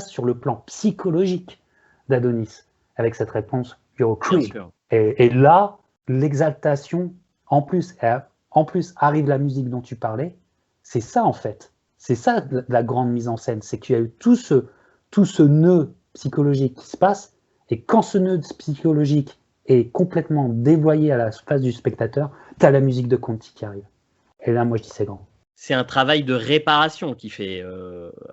sur le plan psychologique d'Adonis, avec cette réponse « You're a Creed ». Et là, l'exaltation, en plus arrive la musique dont tu parlais, c'est ça en fait. C'est ça la grande mise en scène, c'est qu'il y a eu tout ce nœud psychologique qui se passe, Et quand ce nœud psychologique est complètement dévoyé à la face du spectateur, tu as la musique de Conti qui arrive. Et là, moi, je dis c'est grand. C'est un travail de réparation qu'il fait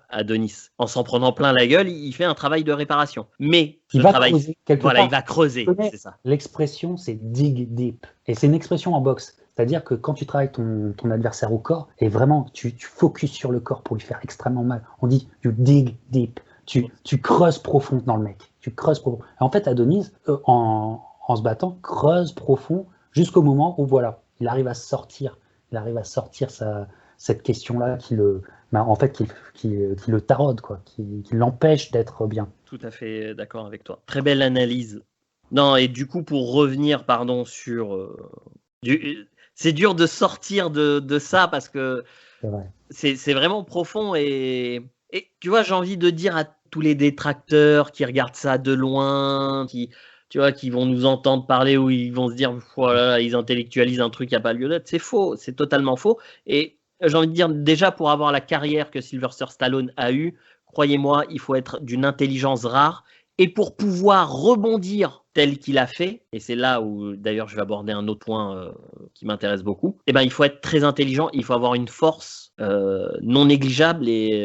Adonis. En s'en prenant plein la gueule, il fait un travail de réparation. Mais Il va creuser quelque part. il va creuser, c'est ça. L'expression, c'est dig deep. Et c'est une expression en boxe. C'est-à-dire que quand tu travailles ton adversaire au corps, et vraiment, tu focuses sur le corps pour lui faire extrêmement mal, on dit you dig deep. Tu creuses profond dans le mec. Tu creuses profond. Et en fait, Adonis, en se battant, creuse profond jusqu'au moment où, voilà, il arrive à sortir cette question-là qui le taraude, quoi, qui l'empêche d'être bien. Tout à fait d'accord avec toi. Très belle analyse. Non, et du coup, pour revenir, sur... c'est dur de sortir de ça parce que c'est vraiment profond et tu vois, j'ai envie de dire à tous les détracteurs qui regardent ça de loin, qui vont nous entendre parler ou ils vont se dire voilà, ils intellectualisent un truc qui n'a pas lieu d'être. C'est faux, c'est totalement faux. Et j'ai envie de dire, déjà pour avoir la carrière que Sylvester Stallone a eue, croyez-moi, il faut être d'une intelligence rare. Et pour pouvoir rebondir tel qu'il a fait, et c'est là où d'ailleurs je vais aborder un autre point qui m'intéresse beaucoup, il faut être très intelligent, il faut avoir une force non négligeable et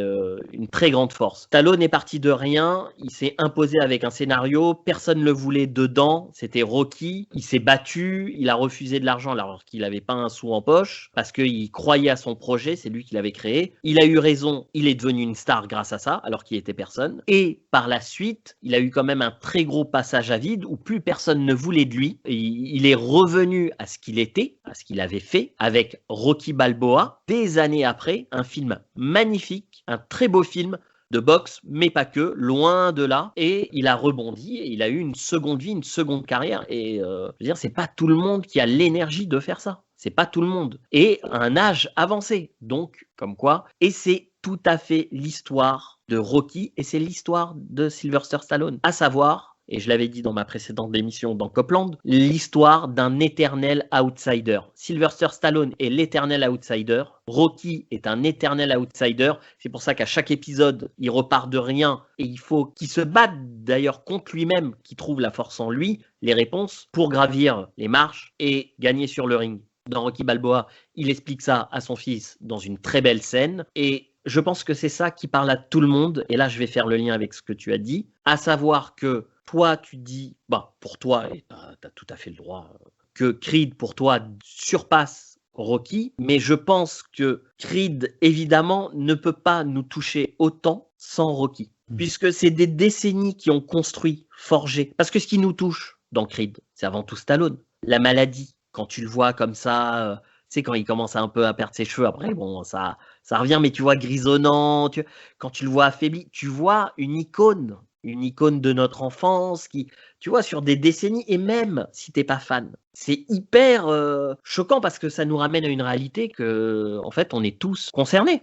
une très grande force. Stallone est parti de rien, il s'est imposé avec un scénario, personne ne le voulait dedans, c'était Rocky, il s'est battu, il a refusé de l'argent alors qu'il n'avait pas un sou en poche, parce qu'il croyait à son projet, c'est lui qui l'avait créé. Il a eu raison, il est devenu une star grâce à ça, alors qu'il était personne. Et par la suite, il a eu quand même un très gros passage à vide où plus personne ne voulait de lui. Et il est revenu à ce qu'il était, à ce qu'il avait fait avec Rocky Balboa, des années après, un film magnifique, un très beau film de boxe, mais pas que, loin de là. Et il a rebondi et il a eu une seconde vie, une seconde carrière. Et je veux dire, c'est pas tout le monde qui a l'énergie de faire ça. C'est pas tout le monde. Et à un âge avancé. Donc, comme quoi. Et c'est tout à fait l'histoire de Rocky et c'est l'histoire de Sylvester Stallone. À savoir, et je l'avais dit dans ma précédente émission dans Copland, l'histoire d'un éternel outsider. Sylvester Stallone est l'éternel outsider. Rocky est un éternel outsider. C'est pour ça qu'à chaque épisode, il repart de rien et il faut qu'il se batte d'ailleurs contre lui-même, qu'il trouve la force en lui, les réponses pour gravir les marches et gagner sur le ring. Dans Rocky Balboa, il explique ça à son fils dans une très belle scène et je pense que c'est ça qui parle à tout le monde. Et là, je vais faire le lien avec ce que tu as dit, à savoir que toi, tu dis, pour toi, et tu as tout à fait le droit, que Creed, pour toi, surpasse Rocky. Mais je pense que Creed, évidemment, ne peut pas nous toucher autant sans Rocky. Puisque c'est des décennies qui ont construit, forgé. Parce que ce qui nous touche dans Creed, c'est avant tout Stallone. La maladie, quand tu le vois comme ça... quand il commence un peu à perdre ses cheveux, après, ça revient, mais tu vois, grisonnant, quand tu le vois affaibli, tu vois une icône de notre enfance qui, tu vois, sur des décennies, et même si t'es pas fan, c'est hyper choquant parce que ça nous ramène à une réalité que, en fait, on est tous concernés.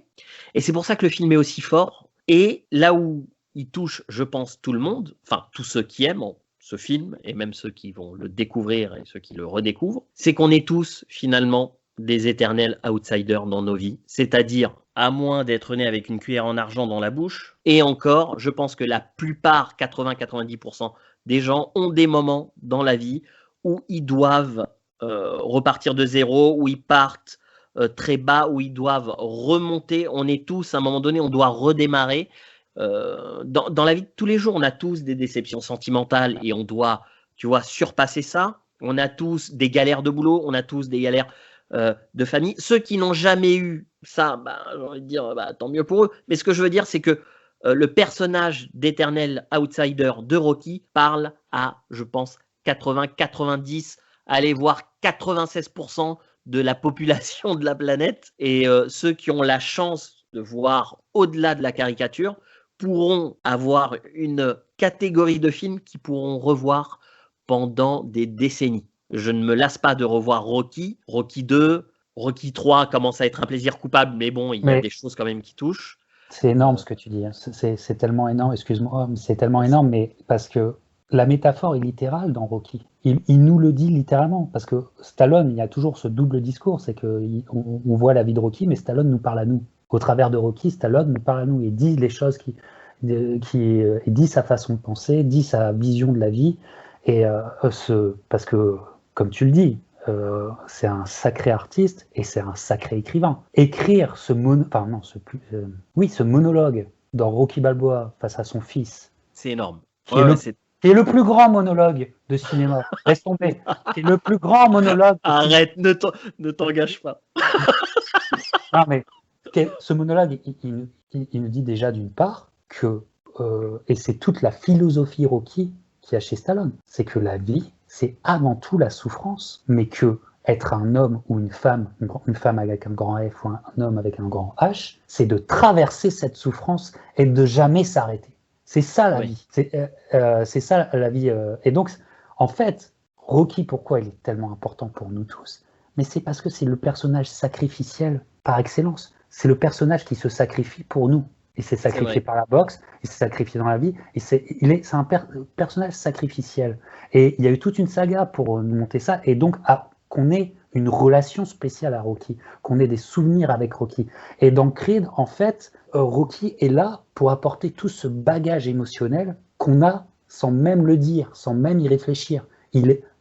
Et c'est pour ça que le film est aussi fort. Et là où il touche, je pense, tout le monde, enfin, tous ceux qui aiment ce film, et même ceux qui vont le découvrir et ceux qui le redécouvrent, c'est qu'on est tous, finalement, des éternels outsiders dans nos vies, c'est-à-dire à moins d'être né avec une cuillère en argent dans la bouche. Et encore, je pense que la plupart, 80-90% des gens ont des moments dans la vie où ils doivent repartir de zéro, où ils partent très bas, où ils doivent remonter. On est tous, à un moment donné, on doit redémarrer. Dans la vie de tous les jours, on a tous des déceptions sentimentales et on doit, tu vois, surpasser ça. On a tous des galères de boulot, on a tous des galères de famille. Ceux qui n'ont jamais eu ça, j'ai envie de dire, tant mieux pour eux. Mais ce que je veux dire, c'est que le personnage d'éternel outsider de Rocky parle à, je pense, 80, 90, allez voir 96% de la population de la planète. Et ceux qui ont la chance de voir au-delà de la caricature pourront avoir une catégorie de films qu'ils pourront revoir pendant des décennies. Je ne me lasse pas de revoir Rocky, Rocky 2, Rocky 3 commence à être un plaisir coupable, mais bon, il y a des choses quand même qui touchent. C'est énorme ce que tu dis, hein. C'est tellement énorme, excuse-moi, c'est tellement énorme, mais parce que la métaphore est littérale dans Rocky. Il nous le dit littéralement, parce que Stallone, il y a toujours ce double discours, c'est qu'on voit la vie de Rocky, mais Stallone nous parle à nous. Au travers de Rocky, Stallone nous parle à nous et dit les choses qui... qui dit sa façon de penser, dit sa vision de la vie, et parce que, comme tu le dis, c'est un sacré artiste et c'est un sacré écrivain. Écrire ce monologue dans Rocky Balboa face à son fils, C'est énorme. qui est le plus grand monologue de cinéma. Laisse tomber. Qui est le plus grand monologue. Arrête, ne t'engage pas. Non, mais ce monologue, il nous dit déjà d'une part que, et c'est toute la philosophie Rocky qu'il y a chez Stallone, c'est que la vie, c'est avant tout la souffrance, mais que être un homme ou une femme avec un grand F ou un homme avec un grand H, c'est de traverser cette souffrance et de jamais s'arrêter. C'est ça la vie. C'est ça la vie. Et donc, en fait, Rocky, pourquoi il est tellement important pour nous tous? Mais c'est parce que c'est le personnage sacrificiel par excellence. C'est le personnage qui se sacrifie pour nous. Il s'est sacrifié par la boxe, il s'est sacrifié dans la vie, c'est un personnage sacrificiel. Et il y a eu toute une saga pour nous monter ça, et donc qu'on ait une relation spéciale à Rocky, qu'on ait des souvenirs avec Rocky. Et dans Creed, en fait, Rocky est là pour apporter tout ce bagage émotionnel qu'on a sans même le dire, sans même y réfléchir.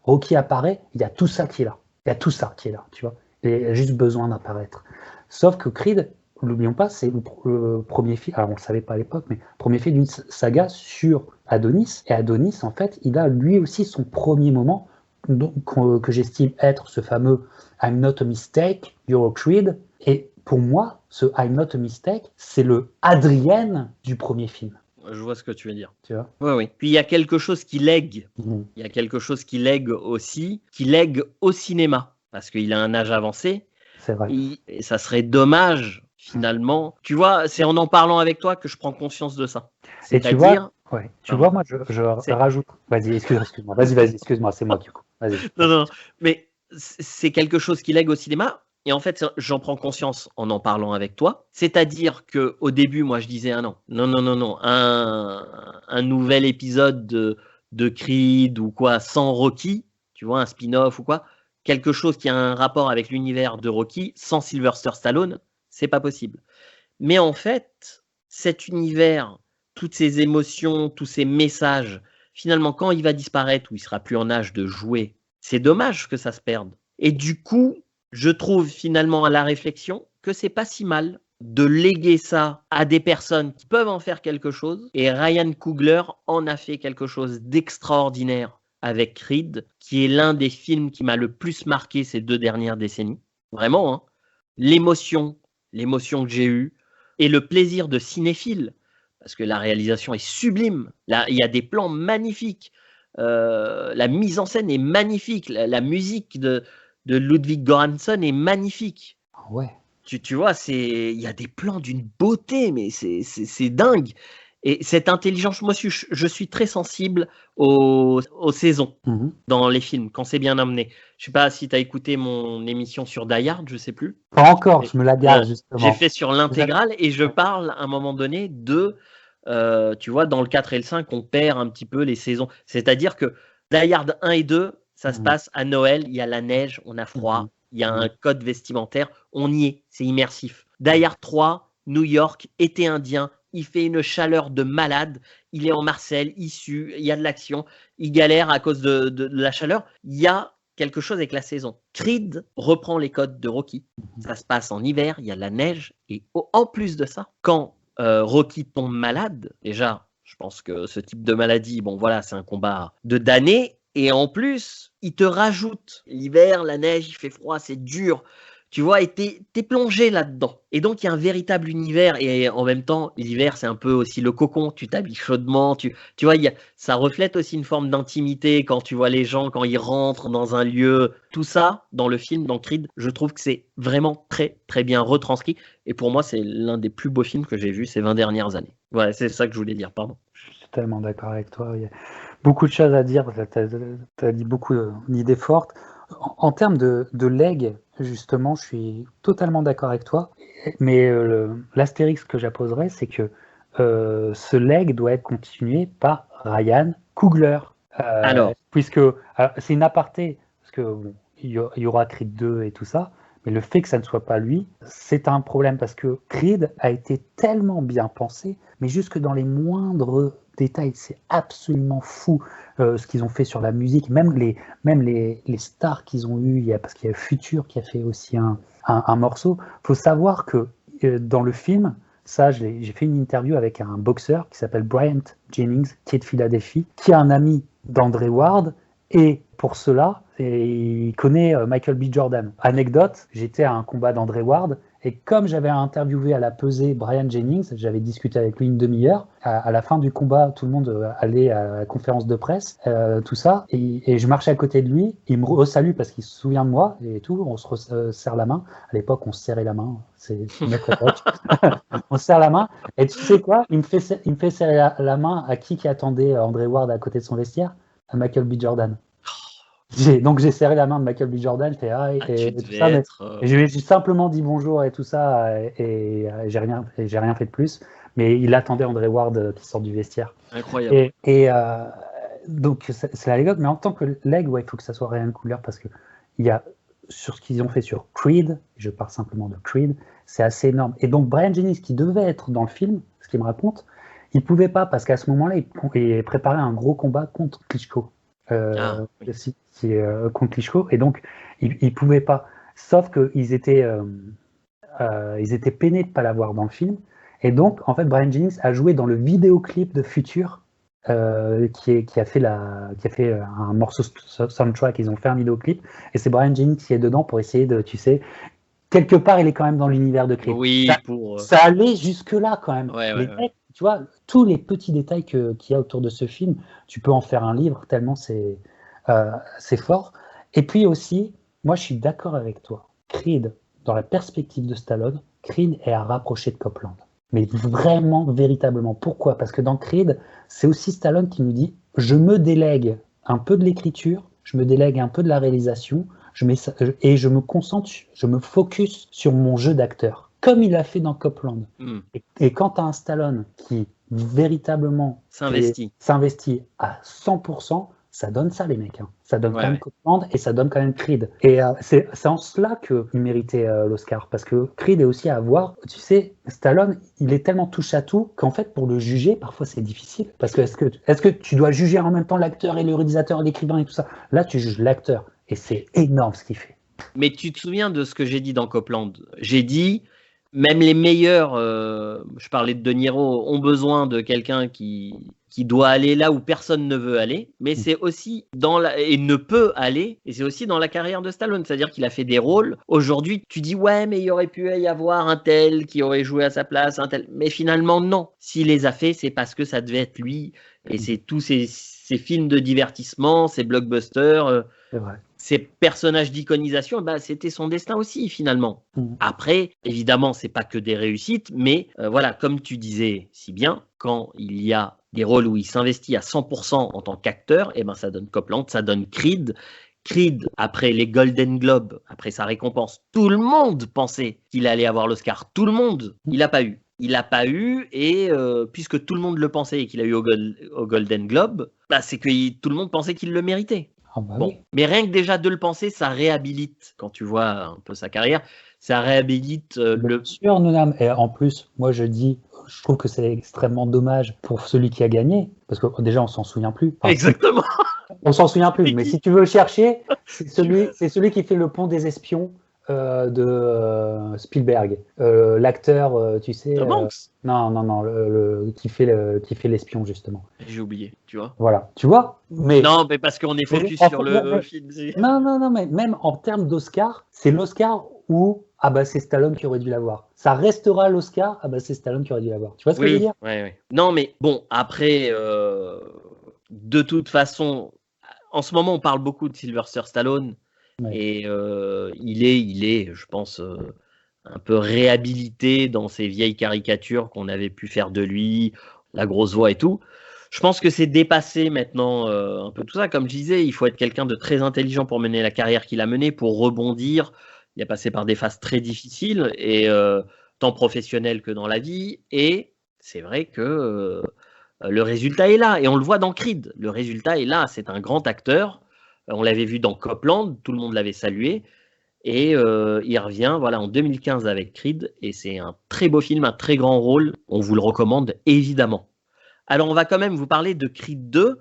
Rocky apparaît, il y a tout ça qui est là. Il y a tout ça qui est là, tu vois. Il a juste besoin d'apparaître. Sauf que Creed, n'oublions pas, c'est le premier film, alors on ne le savait pas à l'époque, mais premier film d'une saga sur Adonis. Et Adonis, en fait, il a lui aussi son premier moment, que j'estime être ce fameux I'm not a mistake, you're a Creed. Et pour moi, ce I'm not a mistake, c'est le Adrienne du premier film. Je vois ce que tu veux dire. Tu vois ? Oui. Puis il y a quelque chose qui lègue. Il y a quelque chose qui lègue aussi, qui lègue au cinéma, parce qu'il a un âge avancé. C'est vrai. Et ça serait dommage, finalement. Tu vois, c'est en parlant avec toi que je prends conscience de ça. Et tu vois, moi, je rajoute. Vas-y, excuse-moi. Vas-y, excuse-moi, c'est moi qui coupe. Vas-y. Non, mais c'est quelque chose qui lègue au cinéma. Et en fait, j'en prends conscience en parlant avec toi. C'est-à-dire qu'au début, moi, je disais non. Un nouvel épisode de Creed ou quoi, sans Rocky, tu vois, un spin-off ou quoi, quelque chose qui a un rapport avec l'univers de Rocky, sans Sylvester Stallone, c'est pas possible. Mais en fait, cet univers, toutes ces émotions, tous ces messages, finalement, quand il va disparaître ou il sera plus en âge de jouer, c'est dommage que ça se perde. Et du coup, je trouve finalement à la réflexion que c'est pas si mal de léguer ça à des personnes qui peuvent en faire quelque chose. Et Ryan Coogler en a fait quelque chose d'extraordinaire avec Creed, qui est l'un des films qui m'a le plus marqué ces 2 dernières décennies. Vraiment, hein. L'émotion que j'ai eue et le plaisir de cinéphile, parce que la réalisation est sublime. Là, il y a des plans magnifiques. La mise en scène est magnifique. La musique de Ludwig Göransson est magnifique. Ouais. Tu vois, il y a des plans d'une beauté, mais c'est dingue. Et cette intelligence, moi, je suis très sensible aux saisons dans les films, quand c'est bien amené. Je sais pas si tu as écouté mon émission sur Die Hard, je sais plus. Pas encore, je me la garde justement. J'ai fait sur l'intégrale et je parle à un moment donné de, tu vois, dans le 4 et le 5, on perd un petit peu les saisons. C'est-à-dire que Die Hard 1 et 2, ça se passe à Noël, il y a la neige, on a froid, il y a un code vestimentaire, on y est, c'est immersif. Die Hard 3, New York, été indien, il fait une chaleur de malade, il est en Marseille, il sue, il y a de l'action, il galère à cause de la chaleur. Il y a quelque chose avec la saison. Creed reprend les codes de Rocky. Ça se passe en hiver, il y a de la neige, et en plus de ça, quand Rocky tombe malade, déjà, je pense que ce type de maladie, bon voilà, c'est un combat de damné, et en plus, il te rajoute l'hiver, la neige, il fait froid, c'est dur. Tu vois, et t'es plongé là-dedans. Et donc, il y a un véritable univers. Et en même temps, l'hiver, c'est un peu aussi le cocon. Tu t'habilles chaudement. Tu vois, ça reflète aussi une forme d'intimité quand tu vois les gens, quand ils rentrent dans un lieu. Tout ça, dans le film, dans Creed, je trouve que c'est vraiment très, très bien retranscrit. Et pour moi, c'est l'un des plus beaux films que j'ai vus ces 20 dernières années. Voilà, c'est ça que je voulais dire, pardon. Je suis tellement d'accord avec toi. Il y a beaucoup de choses à dire. Tu as dit beaucoup d'idées fortes. En termes de legs, justement, je suis totalement d'accord avec toi. Mais l'astérix que j'apposerais, c'est que ce leg doit être continué par Ryan Coogler. Alors, c'est une aparté, parce que il y aura Creed 2 et tout ça, Mais le fait que ça ne soit pas lui, c'est un problème parce que Creed a été tellement bien pensé, mais jusque dans les moindres détails, c'est absolument fou ce qu'ils ont fait sur la musique, même les stars qu'ils ont eu, parce qu'il y a Future qui a fait aussi un morceau. Il faut savoir que dans le film, ça, j'ai fait une interview avec un boxeur qui s'appelle Bryant Jennings, qui est de Philadelphie, qui est un ami d'André Ward, et pour cela, il connaît Michael B. Jordan. Anecdote, j'étais à un combat d'André Ward, et comme j'avais interviewé à la pesée Bryant Jennings, j'avais discuté avec lui une demi-heure, à la fin du combat, tout le monde allait à la conférence de presse, tout ça, et je marchais à côté de lui, il me resalue parce qu'il se souvient de moi, et tout, on se serre la main. À l'époque, on se serrait la main, c'est notre époque. On se serre la main, et tu sais quoi, il me fait serrer la main à qui attendait André Ward à côté de son vestiaire? À Michael B. Jordan. Donc j'ai serré la main de Michael B. Jordan, je fais et tout ça, mais j'ai simplement dit bonjour et tout ça, et j'ai rien fait de plus. Mais il attendait André Ward qui sort du vestiaire. Incroyable. Donc c'est l'anecdote, mais en tant que leg, il faut que ça soit Ryan Coogler parce que il y a sur ce qu'ils ont fait sur Creed, je parle simplement de Creed, c'est assez énorme. Et donc Bryant Jennings qui devait être dans le film, ce qu'il me raconte, il pouvait pas parce qu'à ce moment-là, il préparait un gros combat contre Klitschko. Contre Klitschko, et donc il pouvait pas. Sauf qu'ils étaient peinés de pas l'avoir dans le film, et donc en fait Bryant Jennings a joué dans le vidéoclip de Future, qui a fait un morceau soundtrack. Ils ont fait un vidéoclip, et c'est Bryant Jennings qui est dedans pour essayer de, tu sais, quelque part il est quand même dans l'univers de Creed. Oui, ça allait jusque là quand même. Ouais. Tu vois, tous les petits détails qu'il y a autour de ce film, tu peux en faire un livre tellement c'est fort. Et puis aussi, moi je suis d'accord avec toi. Creed, dans la perspective de Stallone, Creed est à rapprocher de Copland. Mais vraiment, véritablement. Pourquoi? Parce que dans Creed, c'est aussi Stallone qui nous dit « Je me délègue un peu de l'écriture, je me délègue un peu de la réalisation, et je me concentre, je me focus sur mon jeu d'acteur. » Comme il a fait dans Copland. Et quand tu as un Stallone qui véritablement s'investit à 100%, ça donne ça, les mecs. Ça donne quand même Copland, et ça donne quand même Creed. Et c'est en cela qu'il méritait l'Oscar. Parce que Creed est aussi à voir. Tu sais, Stallone, il est tellement touche à tout qu'en fait, pour le juger, parfois c'est difficile. Parce que est-ce que tu dois juger en même temps l'acteur et le réalisateur et l'écrivain et tout ça? Là, tu juges l'acteur. Et c'est énorme ce qu'il fait. Mais tu te souviens de ce que j'ai dit dans Copland? J'ai dit, même les meilleurs, je parlais de Niro, ont besoin de quelqu'un qui doit aller là où personne ne veut aller, mais c'est aussi et ne peut aller, et c'est aussi dans la carrière de Stallone, c'est-à-dire qu'il a fait des rôles. Aujourd'hui, tu dis ouais, mais il y aurait pu y avoir un tel qui aurait joué à sa place, un tel, mais finalement non. S'il les a fait, c'est parce que ça devait être lui, et c'est tous ces films de divertissement, ces blockbusters. C'est vrai. Ces personnages d'iconisation, c'était son destin aussi finalement. Après, évidemment, c'est pas que des réussites, mais voilà, comme tu disais si bien, quand il y a des rôles où il s'investit à 100% en tant qu'acteur, ça donne Copland, ça donne Creed. Creed, après les Golden Globes, après sa récompense, tout le monde pensait qu'il allait avoir l'Oscar. Tout le monde, il l'a pas eu. Il l'a pas eu, et puisque tout le monde le pensait et qu'il a eu au Golden Globe, c'est que tout le monde pensait qu'il le méritait. Oui. Mais rien que déjà de le penser, ça réhabilite, quand tu vois un peu sa carrière, ça réhabilite Bien sûr, Nounam. Et en plus, moi je trouve que c'est extrêmement dommage pour celui qui a gagné, parce que déjà on s'en souvient plus. Exactement. On s'en souvient plus, mais si tu veux le chercher, c'est celui qui fait le pont des espions de Spielberg, l'acteur, tu sais. Non, qui fait l'espion justement. J'ai oublié, tu vois. Voilà, tu vois. Mais non, mais parce qu'on est focus sur le film. Non, mais même en termes d'Oscar, c'est l'Oscar où c'est Stallone qui aurait dû l'avoir. Ça restera l'Oscar, c'est Stallone qui aurait dû l'avoir. Tu vois ce que je veux dire? Oui. Non, mais bon, après, de toute façon, en ce moment, on parle beaucoup de Sylvester Stallone. Ouais. Et il est, je pense, un peu réhabilité dans ces vieilles caricatures qu'on avait pu faire de lui, la grosse voix et tout. Je pense que c'est dépassé maintenant un peu tout ça. Comme je disais, il faut être quelqu'un de très intelligent pour mener la carrière qu'il a menée, pour rebondir. Il a passé par des phases très difficiles, et tant professionnelles que dans la vie. Et c'est vrai que le résultat est là. Et on le voit dans Creed. Le résultat est là. C'est un grand acteur. On l'avait vu dans Copland, tout le monde l'avait salué. Et il revient en 2015 avec Creed, et c'est un très beau film, un très grand rôle. On vous le recommande évidemment. Alors, on va quand même vous parler de Creed 2.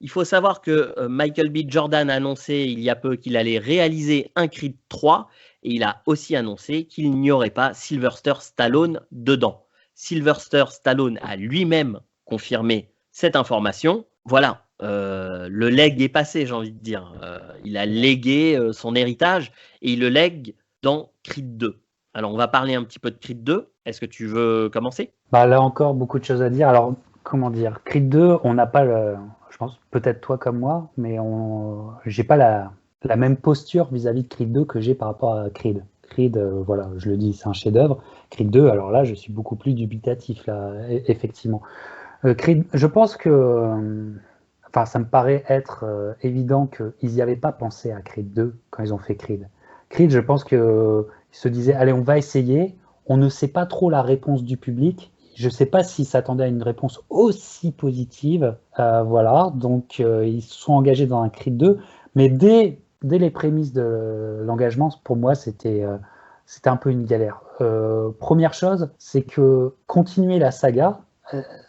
Il faut savoir que Michael B. Jordan a annoncé il y a peu qu'il allait réaliser un Creed 3, et il a aussi annoncé qu'il n'y aurait pas Sylvester Stallone dedans. Sylvester Stallone a lui-même confirmé cette information. Voilà, le leg est passé, j'ai envie de dire. Il a légué son héritage et il le lègue dans Creed 2. Alors, on va parler un petit peu de Creed 2. Est-ce que tu veux commencer ? Là encore, beaucoup de choses à dire. Alors, comment dire, Creed 2, on n'a pas je pense, peut-être toi comme moi, mais j'ai pas la même posture vis-à-vis de Creed 2 que j'ai par rapport à Creed. Creed, voilà, je le dis, c'est un chef-d'œuvre. Creed 2, alors là, je suis beaucoup plus dubitatif, là, effectivement. Creed, je pense que, ça me paraît être évident qu'ils n'y avaient pas pensé à Creed 2 quand ils ont fait Creed. Creed, je pense qu'ils se disaient, allez, on va essayer. On ne sait pas trop la réponse du public. Je ne sais pas s'ils s'attendaient à une réponse aussi positive. Donc ils se sont engagés dans un Creed 2. Mais dès les prémices de l'engagement, pour moi, c'était un peu une galère. Première chose, c'est que continuer la saga,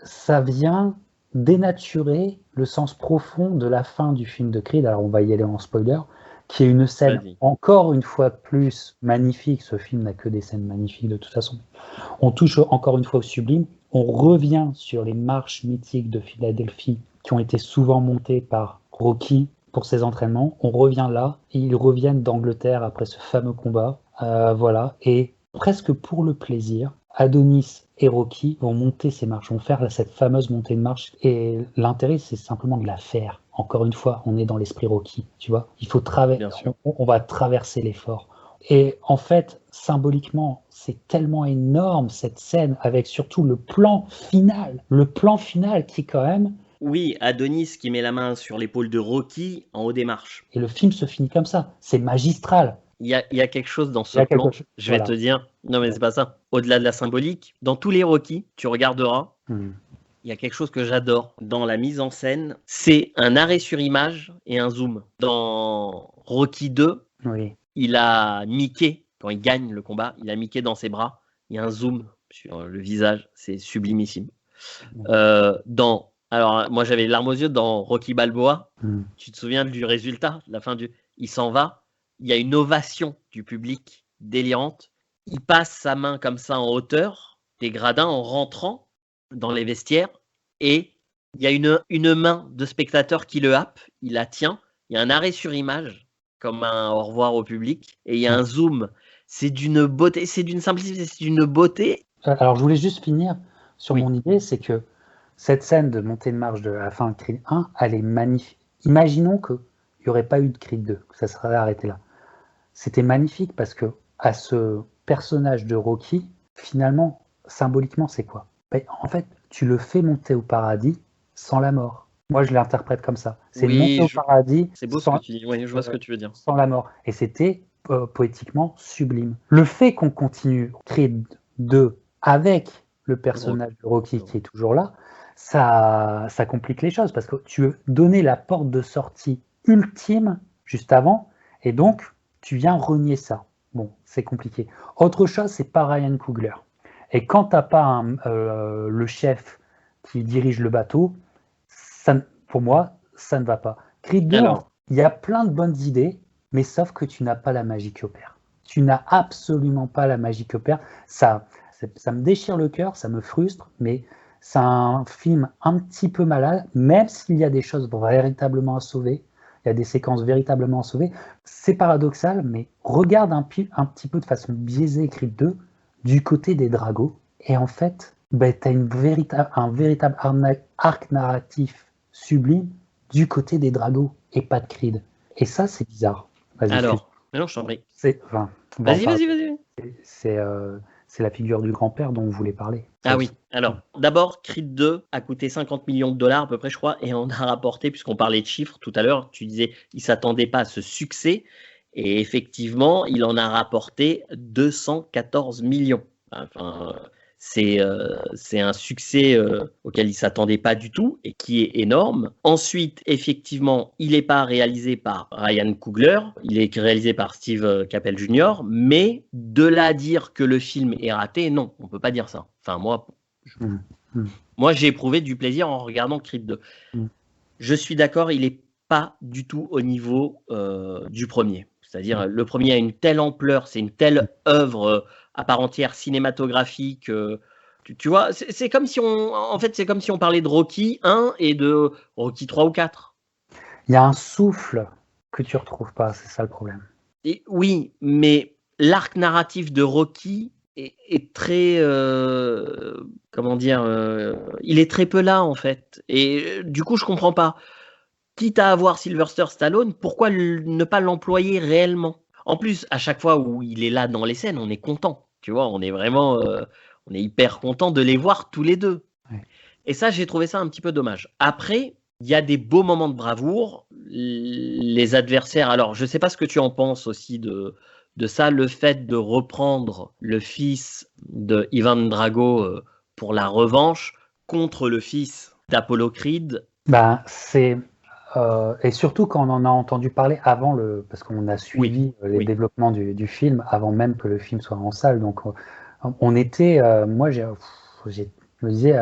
ça vient dénaturer le sens profond de la fin du film de Creed. Alors on va y aller en spoiler, qui est une scène encore une fois plus magnifique. Ce film n'a que des scènes magnifiques de toute façon. On touche encore une fois au sublime. On revient sur les marches mythiques de Philadelphie qui ont été souvent montées par Rocky pour ses entraînements. On revient là et ils reviennent d'Angleterre après ce fameux combat. Et presque pour le plaisir, Adonis et Rocky vont monter ces marches, vont faire cette fameuse montée de marche. Et l'intérêt, c'est simplement de la faire. Encore une fois, on est dans l'esprit Rocky, tu vois. Il faut on va traverser l'effort. Et en fait, symboliquement, c'est tellement énorme cette scène, avec surtout le plan final qui est quand même... Oui, Adonis qui met la main sur l'épaule de Rocky en haut des marches. Et le film se finit comme ça, c'est magistral. Il y a quelque chose dans ce plan, je vais te dire, non mais c'est pas ça, au-delà de la symbolique, dans tous les Rocky, tu regarderas, il y a quelque chose que j'adore dans la mise en scène, c'est un arrêt sur image et un zoom. Dans Rocky 2, il a Mickey, quand il gagne le combat, il a Mickey dans ses bras, il y a un zoom sur le visage, c'est sublimissime. Alors moi j'avais les larmes aux yeux dans Rocky Balboa, tu te souviens du résultat, la fin il s'en va, il y a une ovation du public délirante. Il passe sa main comme ça en hauteur des gradins en rentrant dans les vestiaires et il y a une main de spectateur qui le happe, il la tient. Il y a un arrêt sur image comme un au revoir au public et il y a un zoom. C'est d'une beauté, c'est d'une simplicité, c'est d'une beauté. Alors je voulais juste finir sur mon idée, c'est que cette scène de montée de marche de la fin de Creed 1, elle est magnifique. Imaginons qu'il n'y aurait pas eu de Creed 2, que ça serait arrêté là. C'était magnifique parce que à ce personnage de Rocky, finalement, symboliquement, c'est quoi ? En fait, tu le fais monter au paradis sans la mort. Moi, je l'interprète comme ça. C'est monter au paradis. C'est beau ce que tu dis. Oui, je vois ce que tu veux dire. Sans la mort. Et c'était poétiquement sublime. Le fait qu'on continue Creed 2 avec le personnage de Rocky qui est toujours là, ça complique les choses parce que tu veux donner la porte de sortie ultime juste avant et donc tu viens renier ça. Bon, c'est compliqué. Autre chose, c'est pas Ryan Coogler. Et quand t'as pas le chef qui dirige le bateau, ça, pour moi, ça ne va pas. Creed 2, il y a plein de bonnes idées, mais sauf que tu n'as pas la magie qui opère. Tu n'as absolument pas la magie qui opère. Ça me déchire le cœur, ça me frustre, mais c'est un film un petit peu malade, même s'il y a des choses véritablement à sauver. Il y a des séquences véritablement à sauver. C'est paradoxal, mais regarde un petit peu de façon biaisée Creed 2 du côté des Dragos. Et en fait, tu as un véritable arc narratif sublime du côté des Dragos et pas de Creed. Et ça, c'est bizarre. Alors, non, je t'en prie. Vas-y. C'est la figure du grand-père dont on voulait parler. Ah oui, alors d'abord, Creed 2 a coûté 50 millions de dollars à peu près, je crois, et on a rapporté, puisqu'on parlait de chiffres tout à l'heure, tu disais il ne s'attendait pas à ce succès, et effectivement, il en a rapporté 214 millions. Enfin, c'est un succès auquel il ne s'attendait pas du tout et qui est énorme. Ensuite, effectivement, il n'est pas réalisé par Ryan Coogler, il est réalisé par Steve Carell Jr., mais de là à dire que le film est raté, non, on ne peut pas dire ça. Enfin, moi, j'ai éprouvé du plaisir en regardant Creed 2. Je suis d'accord, il n'est pas du tout au niveau du premier. C'est-à-dire, le premier a une telle ampleur, c'est une telle œuvre à part entière cinématographique. Tu vois, c'est comme si c'est comme si on parlait de Rocky 1 et de Rocky 3 ou 4. Il y a un souffle que tu retrouves pas, c'est ça le problème. Et, oui, mais l'arc narratif de Rocky est très, comment dire, il est très peu là en fait. Et du coup, je comprends pas. Quitte à avoir Sylvester Stallone, pourquoi ne pas l'employer réellement? En plus, à chaque fois où il est là dans les scènes, on est content. Tu vois, on est vraiment, on est hyper content de les voir tous les deux. Ouais. Et ça, j'ai trouvé ça un petit peu dommage. Après, il y a des beaux moments de bravoure. Les adversaires, alors je ne sais pas ce que tu en penses aussi de ça, le fait de reprendre le fils de Ivan Drago pour la revanche contre le fils d'Apollo Creed. C'est... et surtout quand on en a entendu parler avant parce qu'on a suivi les développements du film avant même que le film soit en salle. Donc on était, moi je me disais,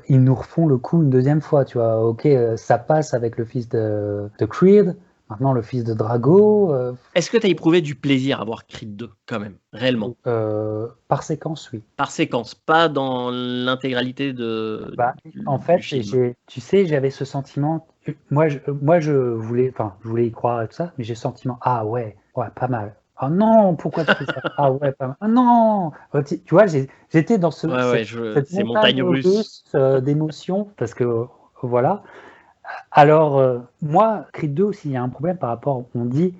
ils nous refont le coup une deuxième fois, tu vois. Ok, ça passe avec le fils de Creed. Maintenant, le fils de Drago. Est-ce que tu as éprouvé du plaisir à voir Creed 2, quand même, réellement? Par séquence, oui. Par séquence, pas dans l'intégralité de. En fait, tu sais, j'avais ce sentiment. Moi, je voulais y croire et tout ça, mais j'ai le sentiment, ah ouais, pas mal. Ah non, pourquoi tu fais ça? Ah ouais, pas mal. Ah non, tu vois, j'étais dans cette montagne russe d'émotions, parce que voilà. Alors, moi, Creed 2 aussi, il y a un problème par rapport, on dit,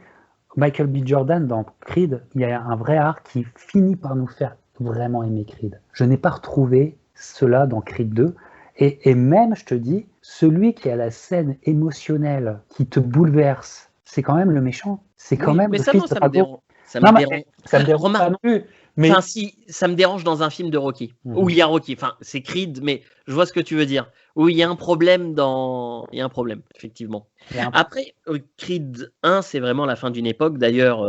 Michael B. Jordan dans Creed, il y a un vrai arc qui finit par nous faire vraiment aimer Creed. Je n'ai pas retrouvé cela dans Creed 2. Et même, je te dis, celui qui a la scène émotionnelle qui te bouleverse, c'est quand même le méchant. C'est quand même mais le ça, fils non, de Drago. Ça me dérange pas non plus. Mais... Enfin, si, ça me dérange dans un film de Rocky, où il y a Rocky. Enfin, c'est Creed, mais je vois ce que tu veux dire. Où il y a un problème Il y a un problème, effectivement. Après, Creed 1, c'est vraiment la fin d'une époque. D'ailleurs,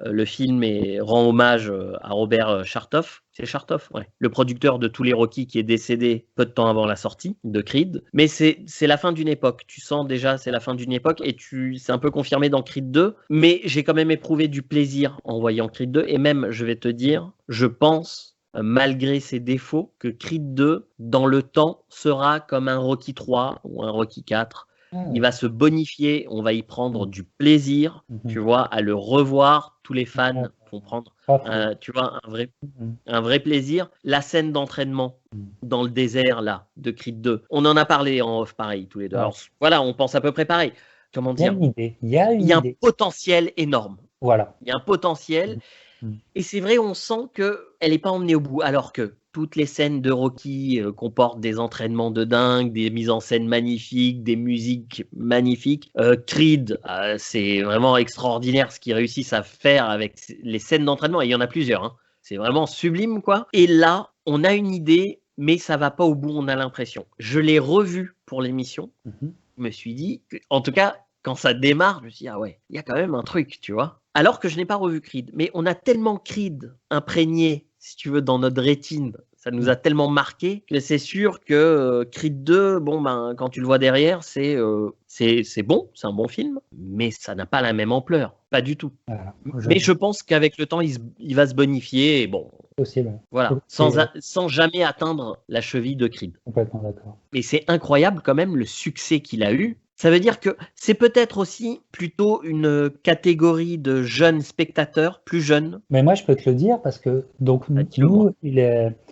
le film rend hommage à Robert Chartoff. C'est Chartoff, ouais. Le producteur de tous les Rocky qui est décédé peu de temps avant la sortie de Creed. Mais c'est la fin d'une époque. Tu sens déjà, c'est la fin d'une époque et c'est un peu confirmé dans Creed 2. Mais j'ai quand même éprouvé du plaisir en voyant Creed 2. Et même, je vais te dire, je pense, malgré ses défauts, que Creed 2, dans le temps, sera comme un Rocky 3 ou un Rocky 4. Il va se bonifier, on va y prendre du plaisir, tu vois, à le revoir. Tous les fans vont prendre, tu vois, un vrai plaisir. La scène d'entraînement dans le désert, là, de Creed 2, on en a parlé en off, pareil, tous les deux. Alors, voilà, on pense à peu près pareil. Comment dire ? Il y a un potentiel énorme. Voilà. Il y a un potentiel. Et c'est vrai, on sent qu'elle n'est pas emmenée au bout, alors que toutes les scènes de Rocky comportent des entraînements de dingue, des mises en scène magnifiques, des musiques magnifiques. Creed, c'est vraiment extraordinaire ce qu'ils réussissent à faire avec les scènes d'entraînement, et il y en a plusieurs. Hein. C'est vraiment sublime, quoi. Et là, on a une idée, mais ça va pas au bout, on a l'impression. Je l'ai revu pour l'émission. Je me suis dit, en tout cas, quand ça démarre, je me suis dit, ah ouais, il y a quand même un truc, tu vois. Alors que je n'ai pas revu Creed. Mais on a tellement Creed imprégné, si tu veux, dans notre rétine. Ça nous a tellement marqué que c'est sûr que Creed 2, quand tu le vois derrière, c'est bon, c'est un bon film, mais ça n'a pas la même ampleur. Pas du tout. Voilà. Mais je pense qu'avec le temps, il va se bonifier. Et bon, possible. Voilà, sans jamais atteindre la cheville de Creed. Complètement d'accord. Et c'est incroyable quand même le succès qu'il a eu. Ça veut dire que c'est peut-être aussi plutôt une catégorie de jeunes spectateurs, plus jeunes. Mais moi, je peux te le dire parce que donc nous,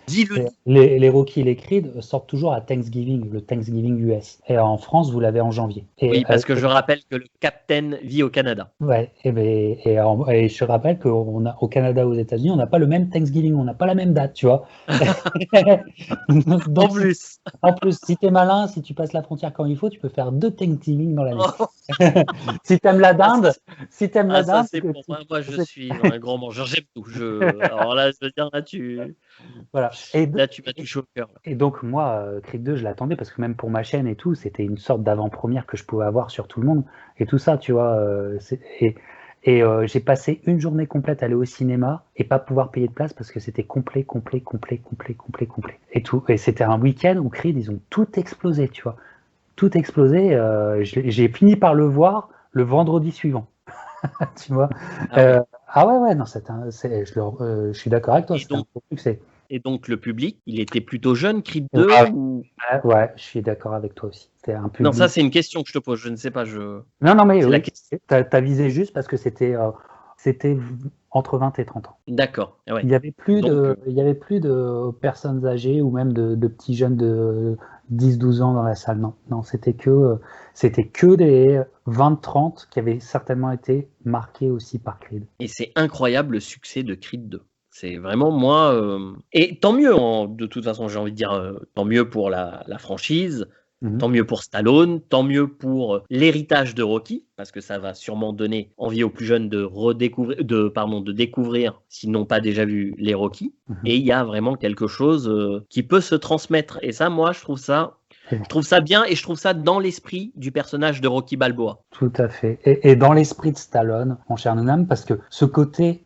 Dis-le. Les Rocky et les Creed sortent toujours à Thanksgiving, le Thanksgiving US. Et en France, vous l'avez en janvier. Et oui, parce que je rappelle que le Captain vit au Canada. Ouais, et je rappelle qu'au Canada, aux États-Unis, on n'a pas le même Thanksgiving, on n'a pas la même date, tu vois. Donc, en plus, si tu es malin, si tu passes la frontière quand il faut, tu peux faire deux Thanksgiving dans l'année. Oh, Si t'aimes la dinde, ça, c'est que pour moi. Moi, je suis un grand mangeur. J'aime tout. Alors là, je veux dire, voilà. Et, là, tu m'as touché au cœur. Là. et donc moi, Creed 2, je l'attendais parce que même pour ma chaîne et tout, c'était une sorte d'avant-première que je pouvais avoir sur tout le monde et tout ça, tu vois. J'ai passé une journée complète à aller au cinéma et pas pouvoir payer de place parce que c'était complet. Et tout. Et c'était un week-end où Creed, ils ont tout explosé, tu vois. Tout explosé. J'ai fini par le voir le vendredi suivant, tu vois. Ouais, non, je suis d'accord avec toi, c'était un gros succès. Et donc, le public, il était plutôt jeune, Creed 2 ou... Ouais, je suis d'accord avec toi aussi. C'était un public... Non, ça, c'est une question que je te pose. Je ne sais pas. Non, mais oui, t'as visé juste parce que c'était entre 20 et 30 ans. D'accord. Ouais. Il n'y avait plus de personnes âgées ou même de petits jeunes de 10-12 ans dans la salle. Non, c'était que des 20-30 qui avaient certainement été marqués aussi par Creed. Et c'est incroyable le succès de Creed 2. C'est vraiment moi. Et tant mieux, de toute façon, j'ai envie de dire, tant mieux pour la franchise, tant mieux pour Stallone, tant mieux pour l'héritage de Rocky, parce que ça va sûrement donner envie aux plus jeunes de découvrir, s'ils n'ont pas déjà vu les Rocky. Et il y a vraiment quelque chose qui peut se transmettre. Et ça, moi, je trouve ça bien et je trouve ça dans l'esprit du personnage de Rocky Balboa. Tout à fait. Et dans l'esprit de Stallone, mon cher Nonam, parce que ce côté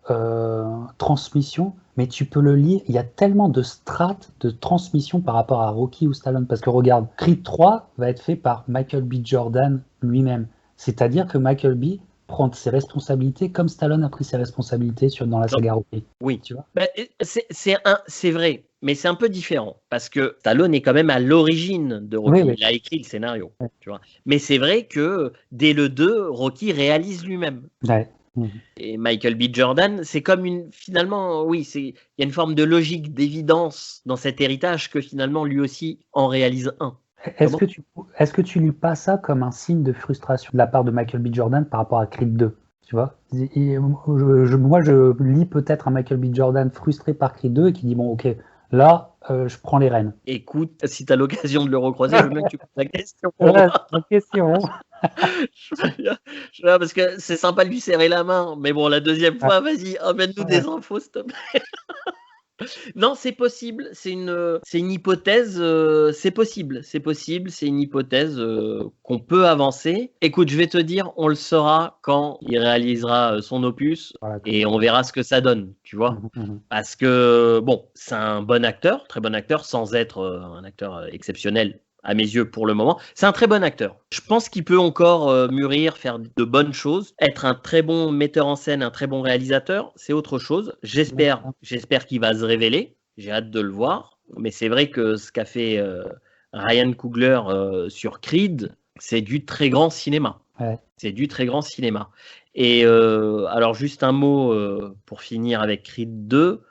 transmission, mais tu peux le lire, il y a tellement de strates de transmission par rapport à Rocky ou Stallone. Parce que regarde, Creed 3 va être fait par Michael B. Jordan lui-même. C'est-à-dire que Michael B. prend ses responsabilités comme Stallone a pris ses responsabilités dans la saga Rocky. Oui, tu vois. C'est vrai. Mais c'est un peu différent parce que Stallone est quand même à l'origine de Rocky. Oui. Il a écrit le scénario, tu vois. Mais c'est vrai que dès le 2, Rocky réalise lui-même. Ouais. Et Michael B. Jordan, c'est comme finalement, il y a une forme de logique, d'évidence dans cet héritage que finalement lui aussi en réalise un. Est-ce que tu lis pas ça comme un signe de frustration de la part de Michael B. Jordan par rapport à Creed 2? Tu vois, moi je lis peut-être un Michael B. Jordan frustré par Creed 2 et qui dit bon ok, là je prends les rênes. Écoute, si tu as l'occasion de le recroiser, je veux bien que tu poses la question. Ouais, c'est une question. Parce que c'est sympa de lui serrer la main, mais bon, la deuxième fois, vas-y, emmène-nous des infos, s'il te plaît. Non, c'est possible, c'est une hypothèse, c'est possible, c'est une hypothèse qu'on peut avancer. Écoute, je vais te dire, on le saura quand il réalisera son opus et on verra ce que ça donne, tu vois. Parce que, bon, c'est un bon acteur, très bon acteur, sans être un acteur exceptionnel à mes yeux pour le moment. C'est un très bon acteur. Je pense qu'il peut encore mûrir, faire de bonnes choses, être un très bon metteur en scène, un très bon réalisateur, c'est autre chose. J'espère qu'il va se révéler. J'ai hâte de le voir. Mais c'est vrai que ce qu'a fait Ryan Coogler sur Creed, c'est du très grand cinéma. Ouais. C'est du très grand cinéma. Et alors juste un mot pour finir avec Creed 2.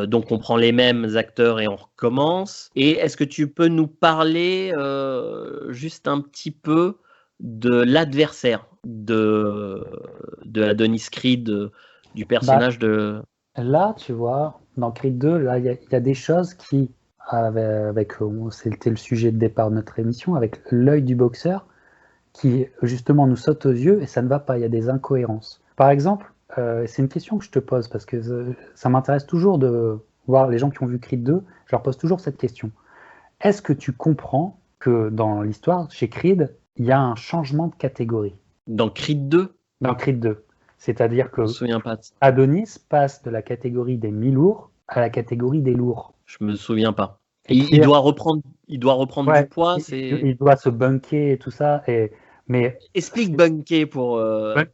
Donc on prend les mêmes acteurs et on recommence. Et est-ce que tu peux nous parler juste un petit peu de l'adversaire de Adonis Creed, du personnage de... Là, tu vois, dans Creed 2, là, il y a des choses qui, c'était le sujet de départ de notre émission, avec l'œil du boxeur, qui justement nous saute aux yeux et ça ne va pas, il y a des incohérences. Par exemple, c'est une question que je te pose parce que ça m'intéresse toujours de voir les gens qui ont vu Creed 2, je leur pose toujours cette question. Est-ce que tu comprends que dans l'histoire, chez Creed, il y a un changement de catégorie? Dans Creed 2? Dans Creed 2. C'est-à-dire que je me souviens pas. Adonis passe de la catégorie des mi-lourds à la catégorie des lourds. Je me souviens pas. Il doit reprendre du poids. Il doit se bunker et tout ça. Mais explique bunker pour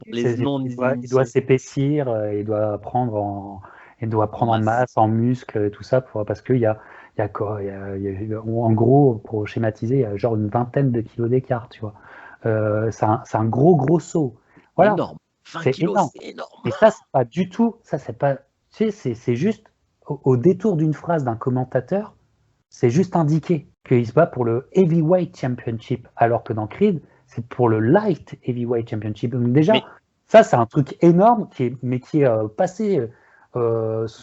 les non. Il doit s'épaissir, il doit prendre en masse, en muscle et tout ça parce qu'il y a en gros, pour schématiser, il y a genre une vingtaine de kilos d'écart, tu vois. C'est un gros saut. Voilà. Énorme. 20 kilos, c'est énorme. Et ça, c'est pas du tout. Ça, c'est pas. Tu sais, c'est juste au détour d'une phrase d'un commentateur, c'est juste indiqué qu'il se bat pour le Heavyweight Championship, alors que dans Creed, c'est pour le Light Heavyweight Championship. Donc déjà, ça, c'est un truc énorme qui est passé.